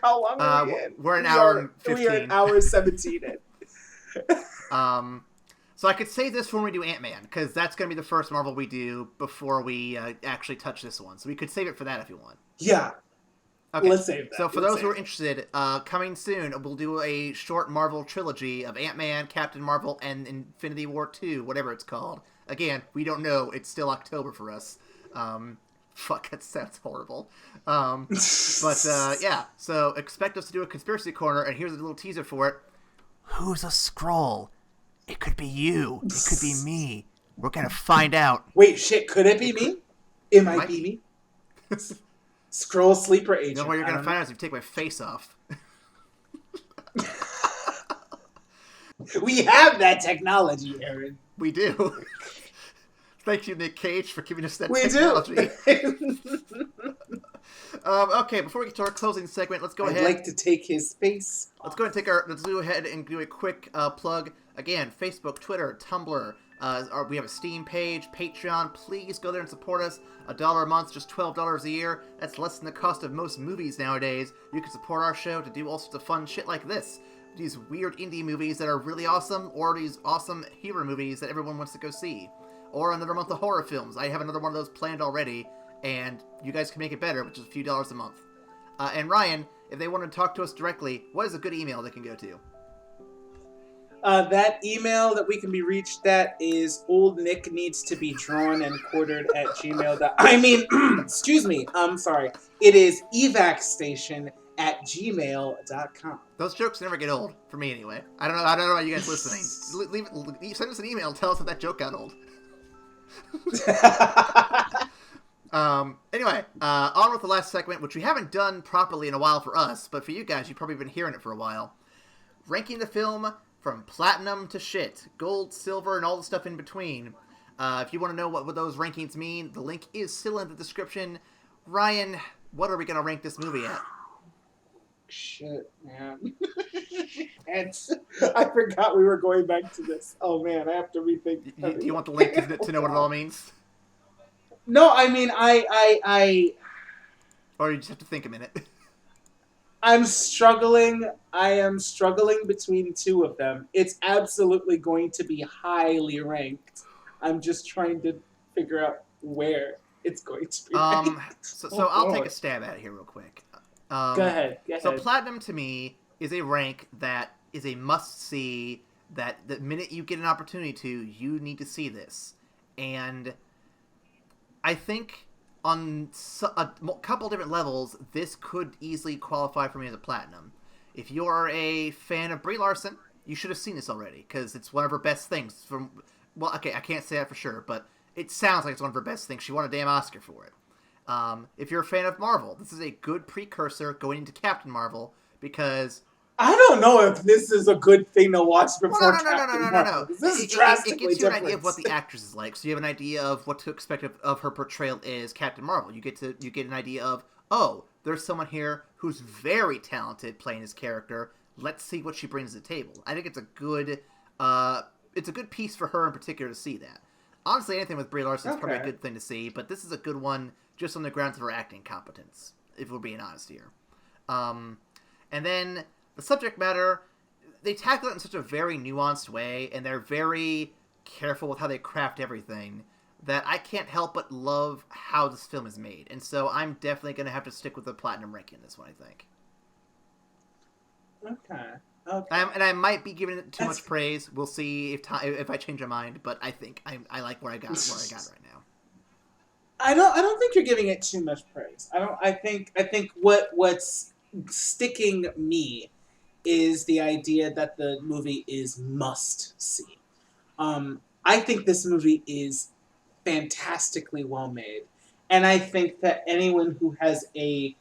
How long are we in? We're an hour and 15. We are an hour 17 in. So I could save this for when we do Ant-Man, because that's going to be the first Marvel we do before we actually touch this one. So we could save it for that if you want. Yeah. Okay. Let's save that. So for those who are interested, coming soon, we'll do a short Marvel trilogy of Ant-Man, Captain Marvel, and Infinity War 2, whatever it's called. Again, we don't know. It's still October for us. Fuck, that sounds horrible. Yeah, so expect us to do a Conspiracy Corner, and here's a little teaser for it. Who's a Skrull? It could be you. It could be me. We're gonna find out. Wait, shit, could it be me? It might be me. Skrull sleeper agent. You know what you're gonna find out is if you take my face off. We have that technology, Aaron. We do. Thank you, Nick Cage, for giving us that we technology. Okay, before we get to our closing segment, let's go ahead. I'd like to take his face. Let's go ahead and do a quick plug. Again, Facebook, Twitter, Tumblr. We have a Steam page, Patreon. Please go there and support us. $1 a month, just $12 a year. That's less than the cost of most movies nowadays. You can support our show to do all sorts of fun shit like this. These weird indie movies that are really awesome, or these awesome hero movies that everyone wants to go see. Or another month of horror films. I have another one of those planned already, and you guys can make it better, which is a few dollars a month. And Ryan, if they want to talk to us directly, what is a good email they can go to? That email that we can be reached at is oldnickneedstobedrawn and quartered at gmail.com. Excuse me, I'm sorry. It is evacstation at gmail.com. Those jokes never get old, for me anyway. I don't know about you guys listening. Send us an email and tell us if that joke got old. Anyway, on with the last segment, which we haven't done properly in a while for us, but for you guys, you've probably been hearing it for a while. Ranking the film from platinum to shit, gold, silver, and all the stuff in between. If you want to know what those rankings mean, the link is still in the description. Ryan, what are we going to rank this movie at? Shit, man. I forgot we were going back to this. Oh, man, I have to rethink. Do you want the link to know what it all means? No, I mean, I Or you just have to think a minute. I'm struggling. I am struggling between two of them. It's absolutely going to be highly ranked. I'm just trying to figure out where it's going to be ranked. So I'll take a stab at it here real quick. Go ahead. So Platinum to me is a rank that is a must-see, that the minute you get an opportunity to, you need to see this. And I think on a couple different levels, this could easily qualify for me as a Platinum. If you're a fan of Brie Larson, you should have seen this already, because it's one of her best things. Well, okay, I can't say that for sure, but it sounds like it's one of her best things. She won a damn Oscar for it. If you're a fan of Marvel, this is a good precursor going into Captain Marvel, because I don't know if this is a good thing to watch before Captain No. This is drastically it gives you different. an idea of what the actress is like, so you have an idea of what to expect of her portrayal as Captain Marvel. You get an idea of, oh, there's someone here who's very talented playing his character. Let's see what she brings to the table. I think it's a good piece for her in particular to see that. Honestly, anything with Brie Larson is probably a good thing to see, but this is a good one just on the grounds of her acting competence, if we're being honest here. And then the subject matter, they tackle it in such a very nuanced way, and they're very careful with how they craft everything, that I can't help but love how this film is made. And so I'm definitely going to have to stick with the Platinum ranking in this one, I think. Okay. And I might be giving it too much praise. We'll see if I change my mind, but I think I like where I got right now. I don't think you're giving it too much praise. I think what's sticking me is the idea that the movie is must see. I think this movie is fantastically well made, and I think that anyone who has a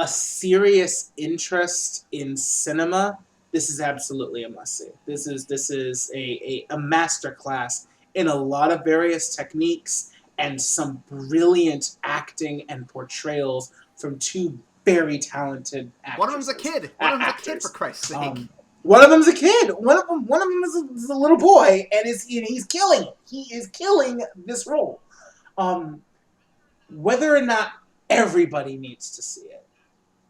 serious interest in cinema, this is absolutely a must see. This is a masterclass in a lot of various techniques and some brilliant acting and portrayals from two very talented actors. One of them's a kid. One of them's a kid, for Christ's sake. One of them's a kid. One of them is a little boy, and he's killing it. He is killing this role. Whether or not everybody needs to see it,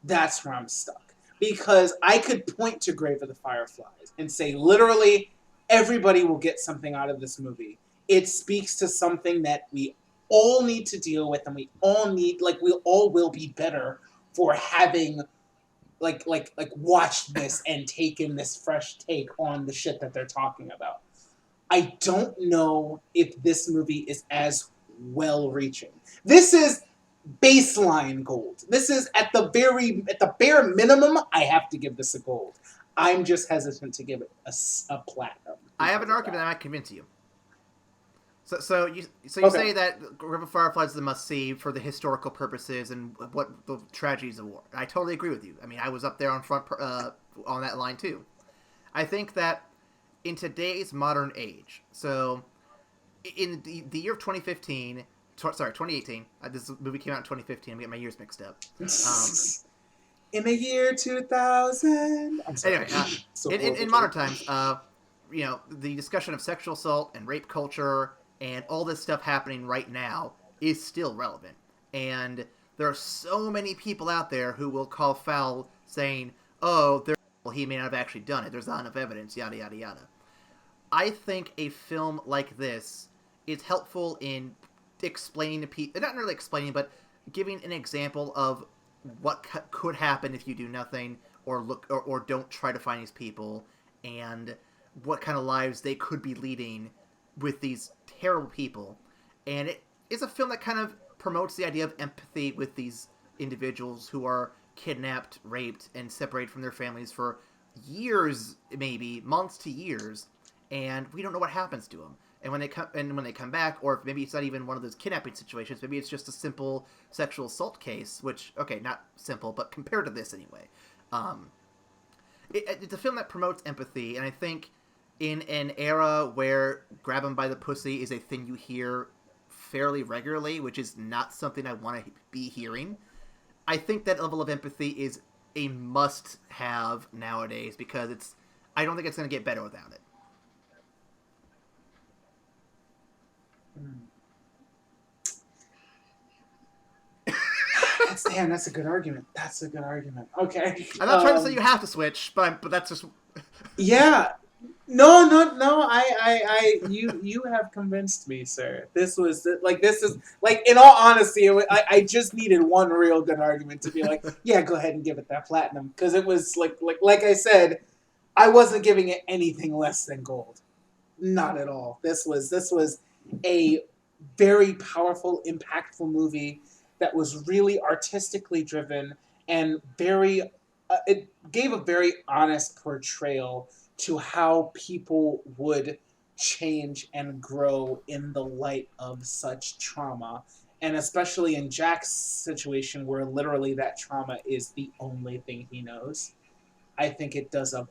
that's where I'm stuck. Because I could point to Grave of the Fireflies and say literally everybody will get something out of this movie. It speaks to something that we all need to deal with, and we all will be better for having watched this and taken this fresh take on the shit that they're talking about. I don't know if this movie is as well reaching. This is baseline gold. This is at the bare minimum, I have to give this a gold. I'm just hesitant to give it a platinum. I have an argument that might convince you. So you say that River Fireflies is a must-see for the historical purposes and what the tragedies of war. I totally agree with you. I mean, I was up there on on that line too. I think that in today's modern age, so in the year of 2018, this movie came out in 2015, I'm getting my years mixed up. In the year 2000. I'm sorry. Anyway, in modern times, the discussion of sexual assault and rape culture and all this stuff happening right now is still relevant. And there are so many people out there who will call foul saying, oh, he may not have actually done it. There's not enough evidence, yada, yada, yada. I think a film like this is helpful in explaining to people, not really explaining, but giving an example of what could happen if you do nothing or don't try to find these people, and what kind of lives they could be leading with these terrible people. And it is a film that kind of promotes the idea of empathy with these individuals who are kidnapped, raped, and separated from their families for years, maybe months to years, and we don't know what happens to them. And when they come back, or maybe it's not even one of those kidnapping situations, maybe it's just a simple sexual assault case, which, okay, not simple, but compared to this anyway. It's a film that promotes empathy, and I think in an era where grab 'em by the pussy is a thing you hear fairly regularly, which is not something I want to be hearing, I think that level of empathy is a must-have nowadays because I don't think it's going to get better without it. That's a good argument. That's a good argument. Okay. I'm not trying to say you have to switch, but that's just... Yeah. No. You have convinced me, sir. This is in all honesty, I just needed one real good argument to be like, yeah, go ahead and give it that platinum, because it was like I said, I wasn't giving it anything less than gold, not at all. This was a very powerful, impactful movie that was really artistically driven and it gave a very honest portrayal to how people would change and grow in the light of such trauma. And especially in Jack's situation where literally that trauma is the only thing he knows. I think it does an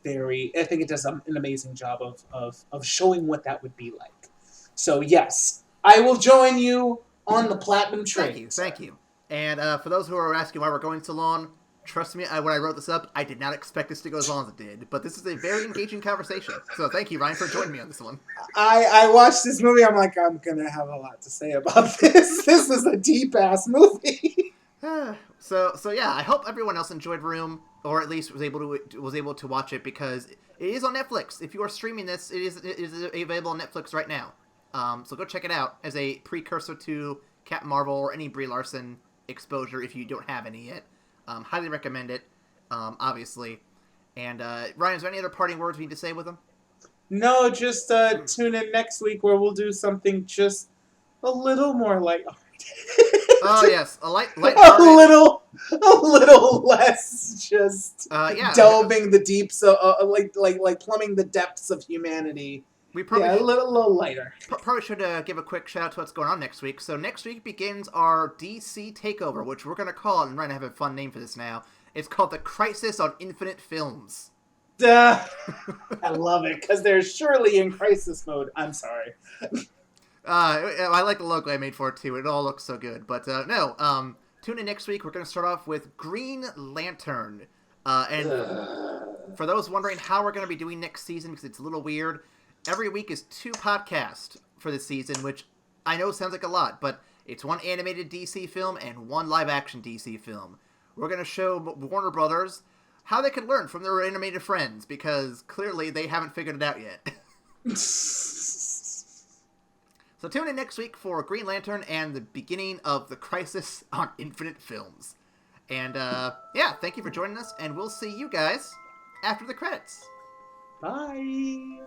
amazing job of showing what that would be like. So yes, I will join you on the platinum train. Thank you. And for those who are asking why we're going so long, trust me, when I wrote this up, I did not expect this to go as long as it did. But this is a very engaging conversation. So thank you, Ryan, for joining me on this one. I watched this movie. I'm like, I'm going to have a lot to say about this. This is a deep-ass movie. So yeah, I hope everyone else enjoyed Room, or at least was able to watch it, because it is on Netflix. If you are streaming this, it is available on Netflix right now. So go check it out as a precursor to Captain Marvel or any Brie Larson exposure if you don't have any yet. Highly recommend it, obviously. And Ryan, is there any other parting words we need to say with them? No, just tune in next week where we'll do something just a little more lighthearted. Oh yes, a little less just delving the deeps, like plumbing the depths of humanity. We probably a little lighter. Probably should give a quick shout out to what's going on next week. So next week begins our DC takeover, which we're going to call, and Ryan, I have a fun name for this now. It's called the Crisis on Infinite Films. I love it, because they're surely in crisis mode. I'm sorry. I like the logo I made for it too. It all looks so good. But tune in next week. We're going to start off with Green Lantern. And for those wondering how we're going to be doing next season, because it's a little weird, every week is 2 podcasts for this season, which I know sounds like a lot, but it's 1 animated DC film and 1 live-action DC film. We're going to show Warner Brothers how they can learn from their animated friends, because clearly they haven't figured it out yet. So tune in next week for Green Lantern and the beginning of the Crisis on Infinite Films. And, thank you for joining us, and we'll see you guys after the credits. Bye!